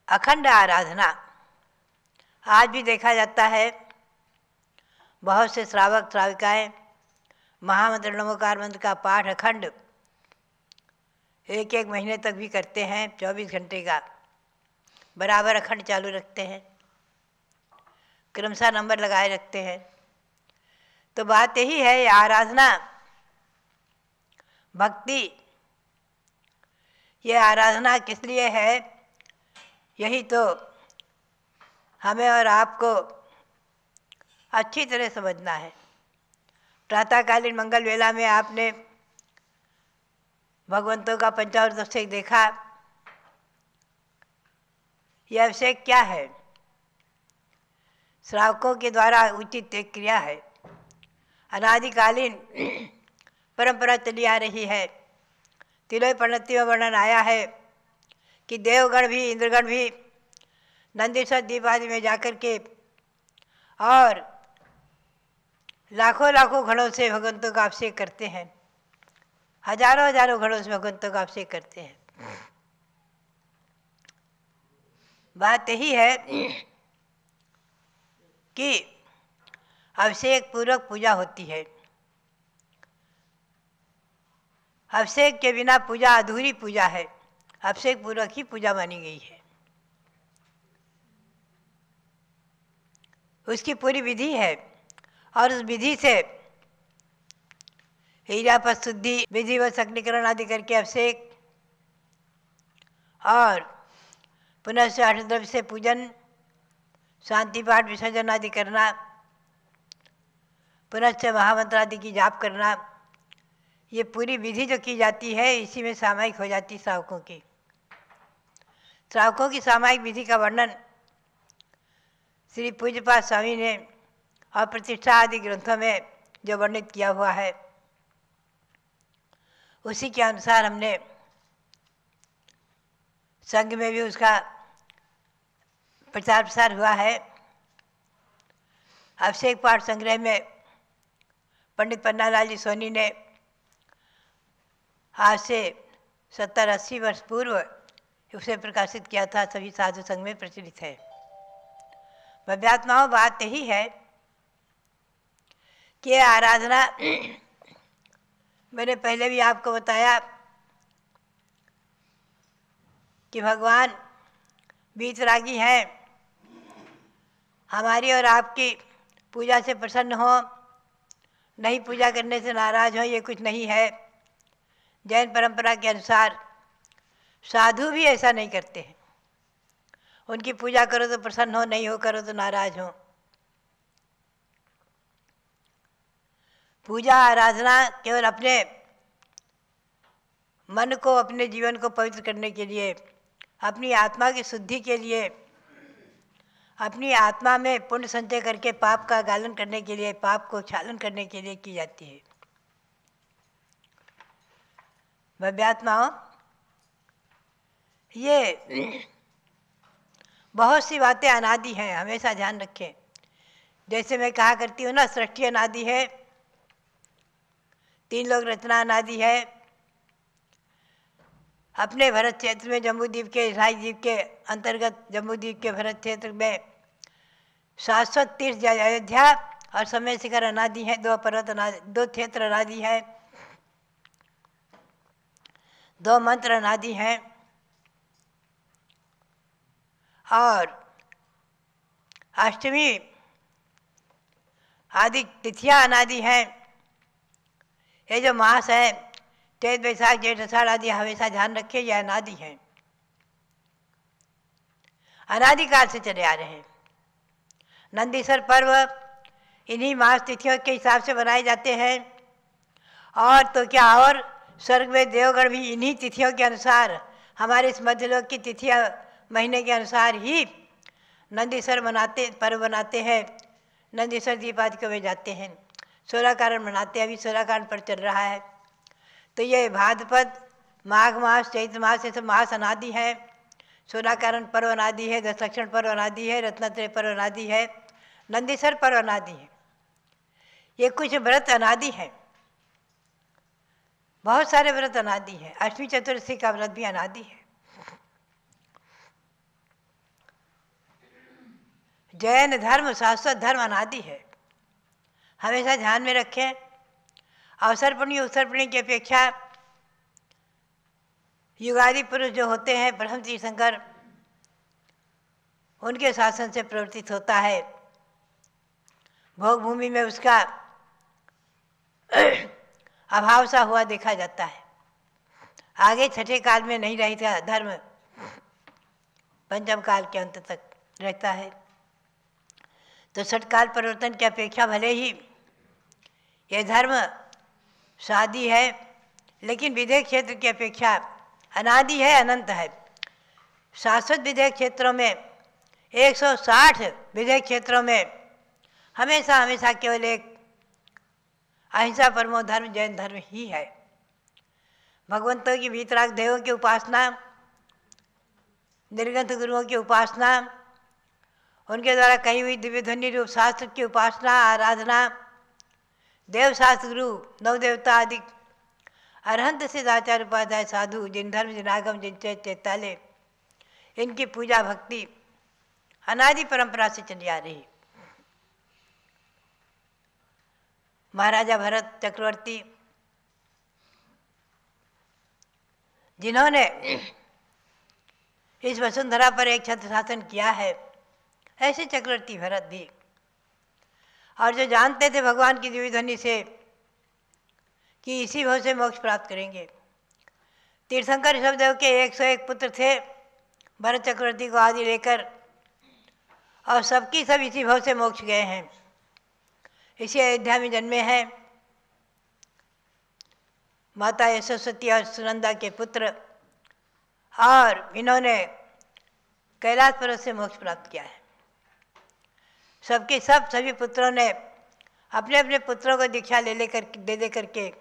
अखंड आराधना आज भी देखा जाता है। बहुत से श्रावक श्राविकाएँ महामंत्र नमोकार मंत्र का पाठ अखंड एक महीने तक भी करते हैं, 24 घंटे का बराबर अखंड चालू रखते हैं, क्रमशः नंबर लगाए रखते हैं। तो बात यही है, आराधना भक्ति, ये आराधना किस लिए है, यही तो हमें और आपको अच्छी तरह समझना है। प्रातःकालीन मंगल वेला में आपने भगवंतों का पंचामृत अभिषेक देखा। यह अभिषेक क्या है? श्रावकों के द्वारा उचित एक क्रिया है, अनादिकालीन परंपरा चली आ रही है। तिलोय परिणति में वर्णन आया है कि देवगण भी इंद्रगण भी नंदीश्वर द्वीप आदि में जाकर के और लाखों लाखों घड़ों से भगवंतों का अभिषेक करते हैं, हजारों हजारों घड़ों से भगवंतों का अभिषेक करते हैं। बात यही है कि अभिषेक पूर्वक पूजा होती है। अभिषेक के बिना पूजा अधूरी पूजा है, अभिषेक पूर्वक ही पूजा मानी गई है। उसकी पूरी विधि है और उस विधि से हीरापत शुद्धि विधि व सक्रीकरण आदि करके अभिषेक और पुनः आठ द्रव्य से पूजन, शांति पाठ विसर्जन आदि करना, पुनश्च महामंत्र आदि की जाप करना, ये पूरी विधि जो की जाती है इसी में सामायिक हो जाती श्रावकों की। श्रावकों की सामायिक विधि का वर्णन श्री पूज्यपाद स्वामी ने और प्रतिष्ठा आदि ग्रंथों में जो वर्णित किया हुआ है उसी के अनुसार हमने संघ में भी उसका प्रचार प्रसार हुआ है। अभिषेक पाठ संग्रह में पंडित पन्नालाल जी सोनी ने आज से 70-80 वर्ष पूर्व उसे प्रकाशित किया था, सभी साधु संघ में प्रचलित है। भव्यात्माओं, बात यही है कि आराधना मैंने पहले भी आपको बताया कि भगवान बीतरागी हैं, हमारी और आपकी पूजा से प्रसन्न हो, नहीं पूजा करने से नाराज हो, ये कुछ नहीं है। जैन परंपरा के अनुसार साधु भी ऐसा नहीं करते हैं, उनकी पूजा करो तो प्रसन्न हो, नहीं हो करो तो नाराज हो। पूजा आराधना केवल अपने मन को, अपने जीवन को पवित्र करने के लिए, अपनी आत्मा की शुद्धि के लिए, अपनी आत्मा में पुण्य संचय करके पाप का गालन करने के लिए, पाप को क्षालन करने के लिए की जाती है। भव्यात्माओं, ये बहुत सी बातें अनादि हैं, हमेशा ध्यान रखें। जैसे मैं कहा करती हूँ ना, सृष्टि अनादि है, 3 लोक रचना अनादि है। अपने भरत क्षेत्र में जम्बूद्वीप के ईसाई द्वीप के अंतर्गत जम्बूद्वीप के भरत क्षेत्र में शाश्वत तीर्थ अयोध्या और समय शिखर अनादि है, 2 पर्वत अनादि, 2 क्षेत्र अनादि है, 2 मंत्र अनादि हैं और अष्टमी आदि तिथियां अनादि हैं। ये जो मास है, चैत बैसाख जेठ आषाढ़ आदि, हमेशा ध्यान रखें, यह अनादि हैं, अनादिकाल से चले आ रहे हैं। नंदीश्वर पर्व इन्हीं मास तिथियों के हिसाब से बनाए जाते हैं, और तो क्या, और स्वर्ग में देवगण भी इन्हीं तिथियों के अनुसार हमारे इस मध्यलोक की तिथियां महीने के अनुसार ही नंदीसर पर्व मनाते हैं। नंदीसर दीपावली में जाते हैं, 16 कारण मनाते हैं। अभी 16 कारण पर चल रहा है। तो ये भाद्रपद, माघ मास, चैत्र मास, ये सब मास अनादि है। 16 कारण पर्व अनादि है, 10 लक्षण पर्व अनादि है, रत्नत्रय पर्व अनादि है, नंदीसर पर्व अनादि है। ये कुछ व्रत अनादि है, बहुत सारे व्रत अनादि है। अष्टमी चतुर्दशी का व्रत भी अनादि है। जैन धर्म, शाश्वत धर्म अनादि है। हमेशा ध्यान में रखें, अवसरपणी उत्सरपणी की अपेक्षा युगादि पुरुष जो होते हैं ब्रह्म तीर्थंकर, उनके शासन से प्रवर्तित होता है। भोग भूमि में उसका अभाव सा हुआ देखा जाता है। आगे छठे काल में नहीं रहता धर्म, पंचम काल के अंत तक रहता है। तो षटकाल परिवर्तन की अपेक्षा भले ही ये धर्म शादी है, लेकिन विधेय क्षेत्र की अपेक्षा अनादि है, अनंत है। शाश्वत विधेय क्षेत्रों में 160 विधेय क्षेत्रों में हमेशा हमेशा केवल एक अहिंसा परमो धर्म जैन धर्म ही है। भगवंतों की वीतराग देवों की उपासना, निर्गंथ गुरुओं की उपासना, उनके द्वारा कही हुई दिव्य ध्वनि रूप शास्त्र की उपासना, आराधना, देव शास्त्र गुरु, नवदेवता आदि अरहंत सिद्धाचार्य उपाध्याय साधु, जिन धर्म जिन आगम जिन चैताले, इनकी पूजा भक्ति अनादि परंपरा से चली आ रही। महाराजा भरत चक्रवर्ती जिन्होंने इस वसुंधरा पर एक छत्र शासन किया है, ऐसे चक्रवर्ती भरत भी, और जो जानते थे भगवान की दिव्य ध्वनि से कि इसी भाव से मोक्ष प्राप्त करेंगे। तीर्थंकर ऋषभदेव के 101 पुत्र थे, भरत चक्रवर्ती को आदि लेकर, और सबकी सब इसी भाव से मोक्ष गए हैं। इसी अयोध्या में जन्मे हैं माता यशस्वती और सुनंदा के पुत्र, और इन्होंने कैलाश पर्वत से मोक्ष प्राप्त किया है। सबके सब सभी पुत्रों ने अपने अपने पुत्रों को दीक्षा दे करके,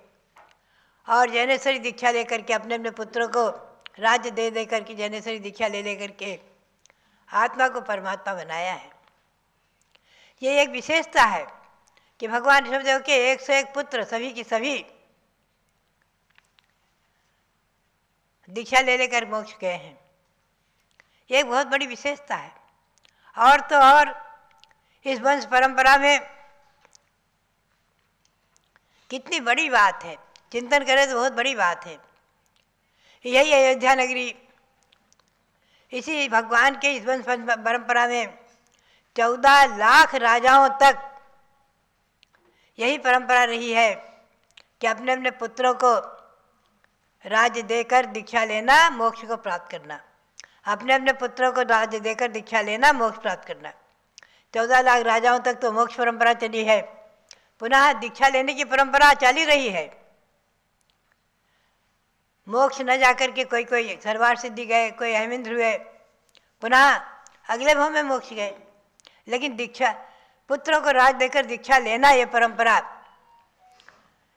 और जैनेश्वरी दीक्षा लेकर के अपने अपने पुत्रों को राज्य दे करके, जैनेश्वरी दीक्षा ले करके आत्मा को परमात्मा बनाया है। ये एक विशेषता है कि भगवान ऋषभदेव के 101 पुत्र सभी की सभी दीक्षा लेकर मोक्ष गए हैं। ये एक बहुत बड़ी विशेषता है। और तो और इस वंश परंपरा में कितनी बड़ी बात है, चिंतन करें तो बहुत बड़ी बात है। यही अयोध्या नगरी, इसी भगवान के इस वंश परंपरा में 14 लाख राजाओं तक यही परंपरा रही है कि अपने अपने पुत्रों को राज्य देकर दीक्षा लेना, मोक्ष को प्राप्त करना। अपने अपने पुत्रों को राज्य देकर दीक्षा लेना, मोक्ष प्राप्त करना। 14 लाख राजाओं तक तो मोक्ष परंपरा चली है, पुनः दीक्षा लेने की परंपरा चली रही है। मोक्ष न जाकर के कोई सर्वार सिद्धि गए, कोई हेमेंद्र हुए, पुनः अगले भाव में मोक्ष गए। लेकिन दीक्षा, पुत्रों को राज देकर दीक्षा लेना, ये परंपरा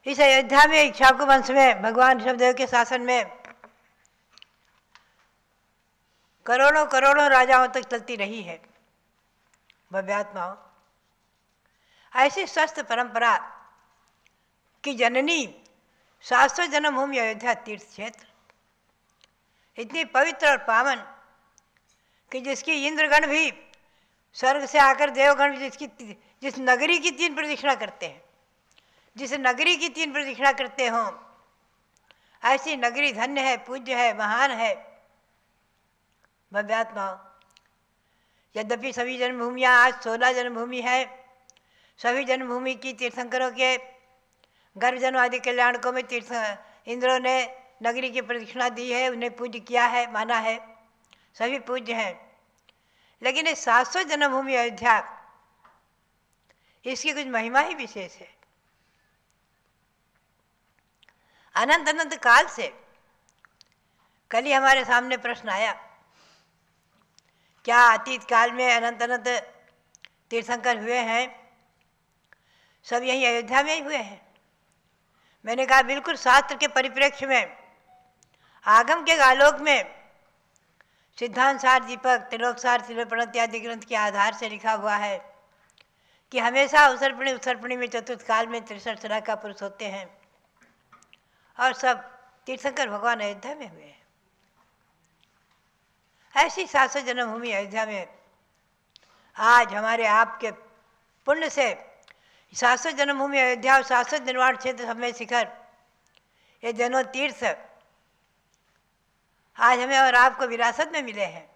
इस अयोध्या में इक्ष्वाकु वंश में भगवान ऋषभदेव के शासन में करोड़ों करोड़ों राजाओं तक चलती रही है। भव्यात्माओं, ऐसी स्वस्थ परंपरा की जननी शाश्वत जन्मभूमि अयोध्या तीर्थ क्षेत्र, इतनी पवित्र और पावन कि जिसकी इंद्रगण भी स्वर्ग से आकर, देवगण जिस नगरी की 3 प्रदक्षिणा करते हैं, जिस नगरी की 3 प्रदक्षिणा करते हों, ऐसी नगरी धन्य है, पूज्य है, महान है। भव्यात्माओं, यद्यपि सभी जन्मभूमियाँ आज 16 जन्मभूमि है, सभी जन्मभूमि की तीर्थंकरों के गर्भ जन्म आदि कल्याणकों में इंद्रों ने नगरी की प्रदक्षिणा दी है, उन्हें पूज्य किया है, माना है, सभी पूज्य हैं। लेकिन इस शाश्वत जन्मभूमि अयोध्या, इसकी कुछ महिमा ही विशेष है। अनंत अनंत काल से कल ही हमारे सामने प्रश्न आया क्या अतीत काल में अनंत अनंत तीर्थंकर हुए हैं? सब यहीं अयोध्या में ही हुए हैं। मैंने कहा बिल्कुल शास्त्र के परिप्रेक्ष्य में, आगम के आलोक में, सिद्धांत सार दीपक, त्रिलोक सार, त्रिलोक आदि ग्रंथ के आधार से लिखा हुआ है कि हमेशा अवसर्पणी उत्सर्पणी में चतुर्थ काल में 63 तरह का पुरुष होते हैं, और सब तीर्थंकर भगवान अयोध्या में हुए हैं। ऐसी शाश्वत जन्मभूमि अयोध्या में आज हमारे आपके पुण्य से शाश्वत जन्मभूमि अयोध्या और शाश्वत निर्वाण क्षेत्र समय शिखर, ये दोनों तीर्थ आज हमें और आपको विरासत में मिले हैं।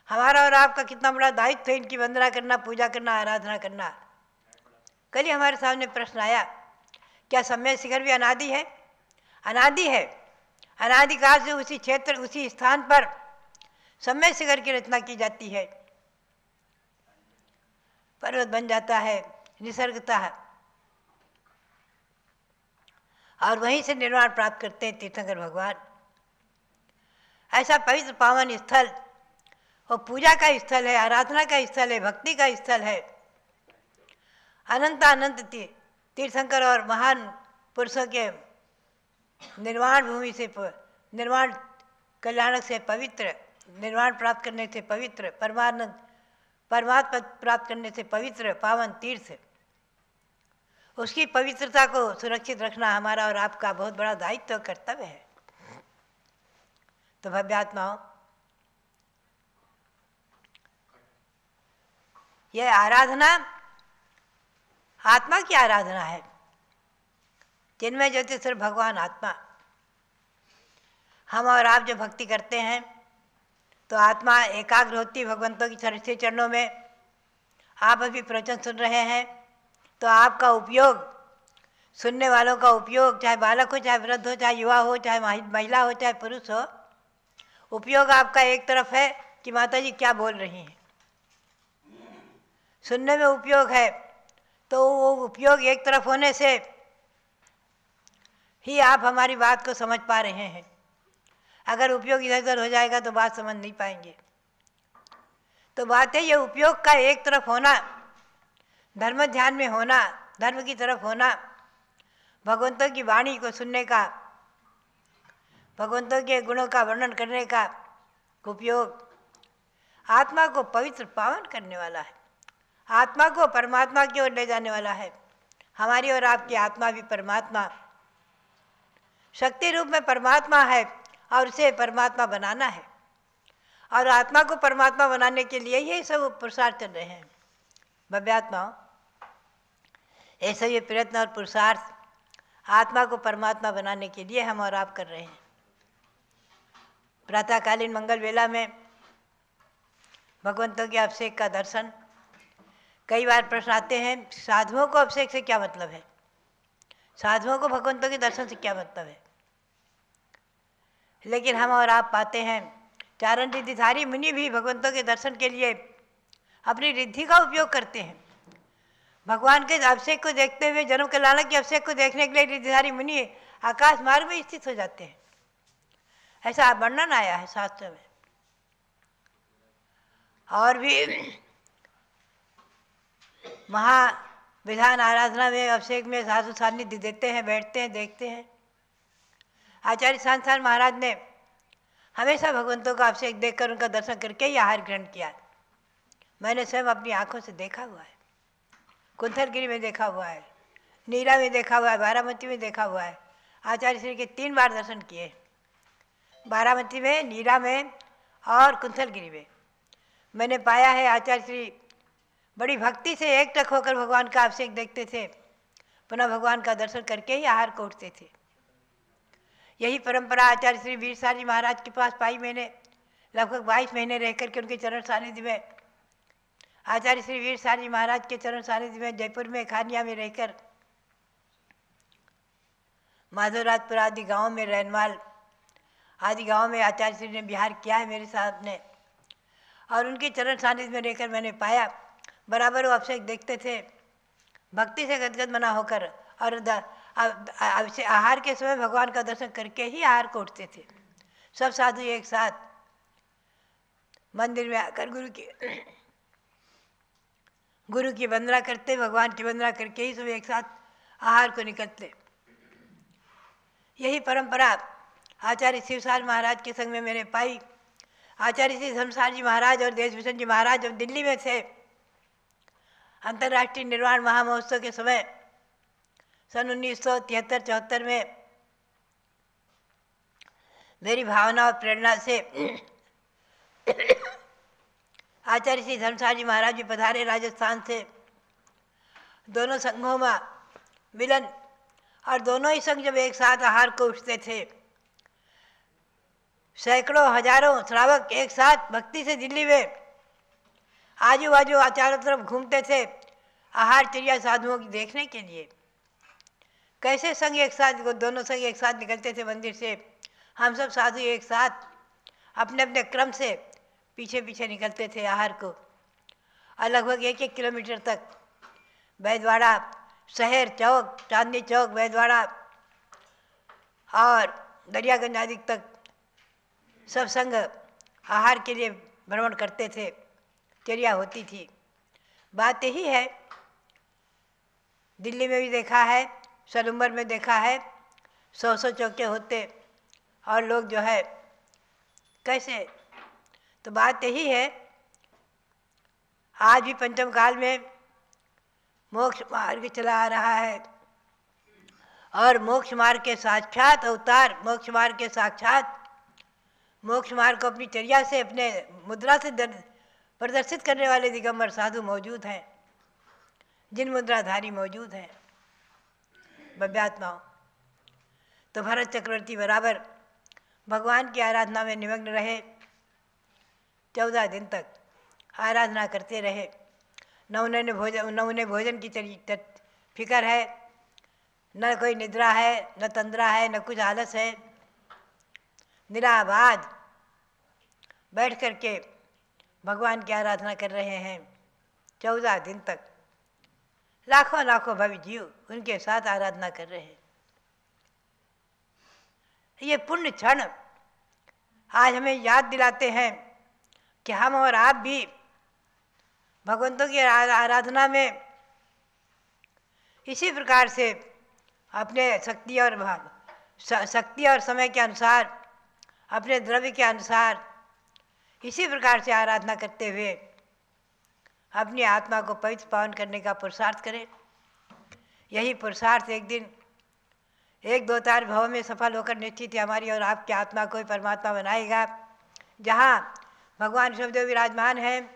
हमारा और आपका कितना बड़ा दायित्व है इनकी वंदना करना, पूजा करना, आराधना करना। कल ही हमारे सामने प्रश्न आया, क्या समय शिखर भी अनादि है? अनादि है। अनादिकाल से उसी क्षेत्र, उसी स्थान पर समय शिखर की रचना की जाती है, पर्वत बन जाता है निसर्गता है, और वहीं से निर्वाण प्राप्त करते हैं तीर्थंकर भगवान। ऐसा पवित्र पावन स्थल वो पूजा का स्थल है, आराधना का स्थल है, भक्ति का स्थल है। अनंत अनंत तीर्थंकर और महान पुरुषों के निर्वाण भूमि से, निर्वाण कल्याणक से पवित्र, निर्वाण प्राप्त करने से पवित्र, परमात्मा प्राप्त करने से पवित्र पावन तीर्थ, उसकी पवित्रता को सुरक्षित रखना हमारा और आपका बहुत बड़ा दायित्व और कर्तव्य है। तो भव्यात्माओं, यह आराधना आत्मा की आराधना है। जिनमें ज्योतिषर भगवान आत्मा, हम और आप जो भक्ति करते हैं तो आत्मा एकाग्र होती भगवंतों की सरस्वती चरणों में। आप अभी प्रवचन सुन रहे हैं तो आपका उपयोग, सुनने वालों का उपयोग, चाहे बालक हो, चाहे वृद्ध हो, चाहे युवा हो, चाहे महिला हो, चाहे पुरुष हो, उपयोग आपका एक तरफ है कि माता जी क्या बोल रही हैं। सुनने में उपयोग है तो वो उपयोग एक तरफ होने से ही आप हमारी बात को समझ पा रहे हैं। अगर उपयोग इधर उधर हो जाएगा तो बात समझ नहीं पाएंगे। तो बात है ये उपयोग का एक तरफ होना, धर्म ध्यान में होना, धर्म की तरफ होना, भगवंतों की वाणी को सुनने का, भगवंतों के गुणों का वर्णन करने का उपयोग आत्मा को पवित्र पावन करने वाला है, आत्मा को परमात्मा की ओर ले जाने वाला है। हमारी और आपकी आत्मा भी परमात्मा, शक्ति रूप में परमात्मा है और उसे परमात्मा बनाना है, और आत्मा को परमात्मा बनाने के लिए यही सब पुरुषार्थ चल रहे हैं। भव्यात्माओं, ऐसा ये प्रयत्न और पुरुषार्थ आत्मा को परमात्मा बनाने के लिए हम और आप कर रहे हैं। प्रातःकालीन मंगल वेला में भगवंतों के अभिषेक का दर्शन, कई बार प्रश्न आते हैं साधुओं को अभिषेक से क्या मतलब है, साधुओं को भगवंतों के दर्शन से क्या मतलब है। लेकिन हम और आप पाते हैं चारण रिद्धिधारी मुनि भी भगवंतों के दर्शन के लिए अपनी रिद्धि का उपयोग करते हैं। भगवान के अभिषेक को देखते हुए, जन्म कल्याणक के अभिषेक को देखने के लिए रिद्धिधारी मुनि आकाश मार्ग में स्थित हो जाते हैं। ऐसा वर्णन आया है शास्त्र में। और भी महाविधान आराधना में, अभिषेक में साधु सान्निध्य देते हैं, बैठते हैं, देखते हैं। आचार्य सांसार महाराज ने हमेशा भगवंतों का अभिषेक देखकर उनका दर्शन करके ही आहार ग्रहण किया। मैंने स्वयं अपनी आंखों से देखा हुआ है, कुंथलगिरी में देखा हुआ है, नीरा में देखा हुआ है, बारामती में देखा हुआ है। आचार्य श्री के 3 बार दर्शन किए, बारामती में, नीरा में और कुंथलगिरी में। मैंने पाया है आचार्य श्री बड़ी भक्ति से एकटक होकर भगवान का अभिषेक देखते थे, पुनः भगवान का दर्शन करके ही आहार को उठते थे। यही परंपरा आचार्य श्री वीरसारी महाराज के पास पाई मैंने। लगभग 22 महीने रह करके उनके चरण सानिध्य में, आचार्य श्री वीरसारी महाराज के चरण सानिध्य में जयपुर में, खानिया में रहकर, माधवराजपुर आदि गाँव में, रैनवाल आदि गाँव में आचार्य श्री ने बिहार किया है मेरे साथ ने। और उनके चरण सानिध्य में रहकर मैंने पाया बराबर वो अभिषेक देखते थे, भक्ति से गदगद मना होकर, और आहार के समय भगवान का दर्शन करके ही आहार को उठते थे। सब साधु एक साथ मंदिर में आकर गुरु की वंदना करते, भगवान की वंदना करके ही सब एक साथ आहार को निकलते। यही परंपरा आचार्य शिवसार महाराज के संग में मैंने पाई। आचार्य श्री शमशार जी महाराज और देशभूषण जी महाराज जब दिल्ली में थे, अंतर्राष्ट्रीय निर्वाण महामहोत्सव के समय सन 1973-74 में मेरी भावना और प्रेरणा से आचार्य श्री शमशार जी महाराज भी पधारे राजस्थान से। दोनों संघों में मिलन, और दोनों ही संघ जब एक साथ आहार को उठते थे, सैकड़ों हजारों श्रावक एक साथ भक्ति से दिल्ली में आजू बाजू चारों तरफ घूमते थे आहार चर्या साधुओं की देखने के लिए। कैसे संघ एक साथ, दोनों संघ एक साथ निकलते थे मंदिर से। हम सब साधु एक साथ अपने अपने क्रम से पीछे पीछे निकलते थे आहार को, और लगभग 1-1 किलोमीटर तक बैदवाड़ा शहर, चौक, चांदनी चौक, बैदवाड़ा और दरियागंज आदि तक सब संघ आहार के लिए भ्रमण करते थे, चर्या होती थी। बात यही है, दिल्ली में भी देखा है, सलूम्बर में देखा है, 100 चौके होते और लोग जो है कैसे। तो बात यही है, आज भी पंचम काल में मोक्ष मार्ग चला आ रहा है, और मोक्ष मार्ग के साक्षात अवतार, मोक्ष मार्ग के साक्षात मोक्ष मार्ग को अपनी चर्या से, अपने मुद्रा से प्रदर्शित करने वाले दिगंबर साधु मौजूद हैं, जिन मुद्राधारी मौजूद हैं भव्यात्माओं। तो भरत चक्रवर्ती बराबर भगवान की आराधना में निमग्न रहे, 14 दिन तक आराधना करते रहे। न उन्हें भोजन की फिक्र है, न कोई निद्रा है, न तंद्रा है, न कुछ आलस है। निराबाद बैठ करके भगवान की आराधना कर रहे हैं 14 दिन तक। लाखों लाखों भव्य जीव उनके साथ आराधना कर रहे हैं। ये पुण्य क्षण आज हमें याद दिलाते हैं कि हम और आप भी भगवंतों की आराधना में इसी प्रकार से अपने शक्ति और समय के अनुसार, अपने द्रव्य के अनुसार इसी प्रकार से आराधना करते हुए अपनी आत्मा को पवित्र पावन करने का पुरुषार्थ करें। यही पुरुषार्थ एक दिन 1-2 तार भाव में सफल होकर निश्चित ही हमारी और आपकी आत्मा को ही परमात्मा बनाएगा। जहाँ भगवान ऋषभदेव विराजमान हैं,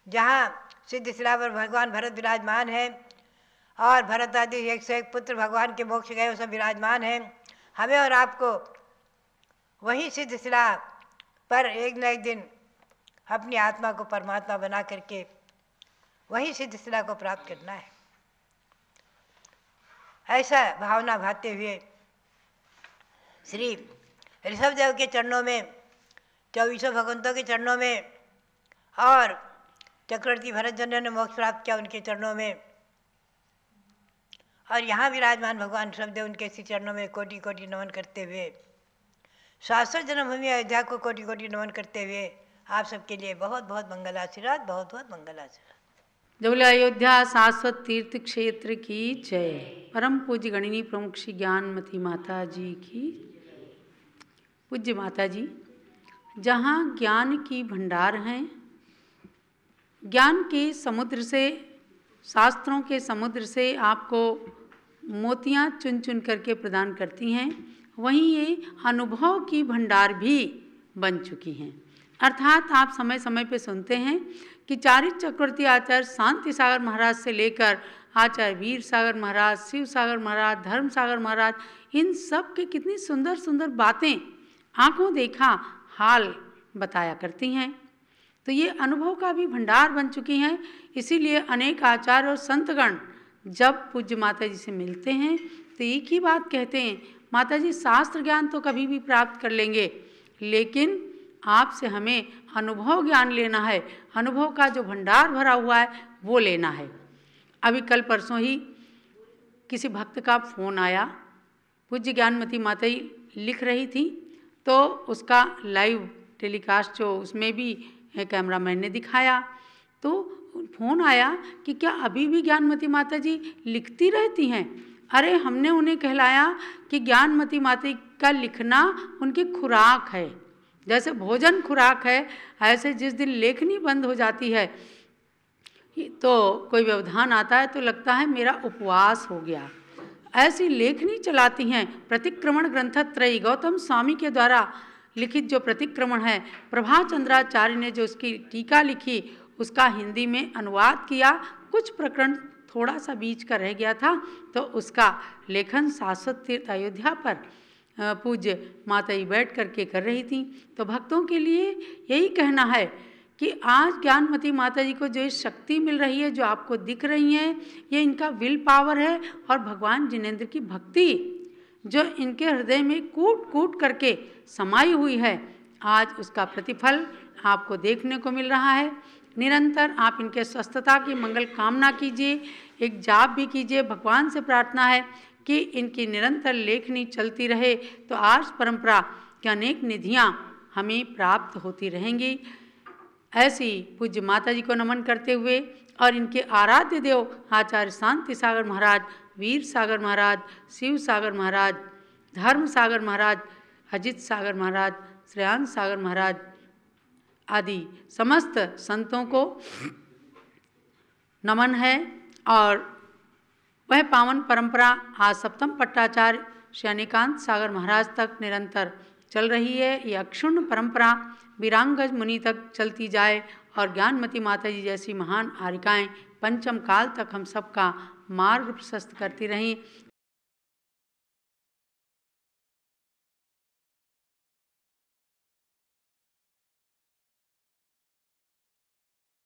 जहाँ सिद्ध शिला पर भगवान भरत विराजमान हैं, और भरत आदि 101 पुत्र भगवान के मोक्ष गए वो सब विराजमान हैं। हमें और आपको वहीं सिद्ध शिला पर एक न एक दिन अपनी आत्मा को परमात्मा बना करके वहीं सिद्ध शिला को प्राप्त करना है। ऐसा भावना भाते हुए श्री ऋषभदेव के चरणों में, 24 भगवंतों के चरणों में, और चक्रवर्ती भरत जन ने मोक्ष प्राप्त किया उनके चरणों में, और यहाँ विराजमान भगवान ऋषभदेव उनके श्री चरणों में कोटि कोटि नमन करते हुए, शाश्वत जन्मभूमि अयोध्या को कोटि कोटि नमन करते हुए आप सबके लिए बहुत बहुत मंगल आशीर्वाद, बहुत बहुत मंगल आशीर्वाद। जब बोले अयोध्या शाश्वत तीर्थ क्षेत्र की जय। परम पूज्य गणिनी प्रमुख श्री ज्ञानमती माता जी की। पूज्य माता जी, जहाँ ज्ञान की भंडार हैं, ज्ञान के समुद्र से, शास्त्रों के समुद्र से आपको मोतियाँ चुन चुन करके प्रदान करती हैं, वहीं ये अनुभव की भंडार भी बन चुकी हैं। अर्थात आप समय समय पे सुनते हैं कि चारित चक्रवर्ती आचार्य शांति सागर महाराज से लेकर आचार्य वीर सागर महाराज, शिव सागर महाराज, धर्म सागर महाराज, इन सब के कितनी सुंदर सुंदर बातें आंखों देखा हाल बताया करती हैं। तो ये अनुभव का भी भंडार बन चुकी हैं। इसीलिए अनेक आचार्य और संतगण जब पूज्य माता जी से मिलते हैं तो एक ही बात कहते हैं, माता जी शास्त्र ज्ञान तो कभी भी प्राप्त कर लेंगे, लेकिन आपसे हमें अनुभव ज्ञान लेना है, अनुभव का जो भंडार भरा हुआ है वो लेना है। अभी कल परसों ही किसी भक्त का फ़ोन आया, पूज्य ज्ञानमती माता जी लिख रही थी, तो उसका लाइव टेलीकास्ट जो उसमें भी कैमरामैन ने दिखाया। तो फ़ोन आया कि क्या अभी भी ज्ञानमती माता जी लिखती रहती हैं? अरे हमने उन्हें कहलाया कि ज्ञानमती माता का लिखना उनकी खुराक है, जैसे भोजन खुराक है, ऐसे जिस दिन लेखनी बंद हो जाती है तो कोई व्यवधान आता है तो लगता है मेरा उपवास हो गया। ऐसी लेखनी चलाती हैं। प्रतिक्रमण ग्रंथत्रयी गौतम स्वामी के द्वारा लिखित जो प्रतिक्रमण है, प्रभाचंद्राचार्य ने जो उसकी टीका लिखी उसका हिंदी में अनुवाद किया। कुछ प्रकरण थोड़ा सा बीच का रह गया था तो उसका लेखन शाश्वत तीर्थ अयोध्या पर पूज्य माता जी बैठ करके कर रही थी। तो भक्तों के लिए यही कहना है कि आज ज्ञानमती माता जी को जो शक्ति मिल रही है, जो आपको दिख रही है, ये इनका विल पावर है और भगवान जिनेंद्र की भक्ति जो इनके हृदय में कूट कूट करके समाई हुई है, आज उसका प्रतिफल आपको देखने को मिल रहा है। निरंतर आप इनके स्वस्थता की मंगल कामना कीजिए, एक जाप भी कीजिए। भगवान से प्रार्थना है कि इनकी निरंतर लेखनी चलती रहे तो आज परंपरा की अनेक निधियाँ हमें प्राप्त होती रहेंगी। ऐसी पूज्य माता जी को नमन करते हुए और इनके आराध्य देव आचार्य शांति सागर महाराज, वीर सागर महाराज, शिव सागर महाराज, धर्म सागर महाराज, अजित सागर महाराज, श्रेयांश सागर महाराज आदि समस्त संतों को नमन है। और वह पावन परंपरा आज सप्तम पट्टाचार्य श्री अनिकांत सागर महाराज तक निरंतर चल रही है। ये अक्षुण्ण परंपरा वीरांगज मुनि तक चलती जाए और ज्ञानमती माता जी जैसी महान आरिकाएँ पंचम काल तक हम सबका मार्ग प्रशस्त करती रहीं।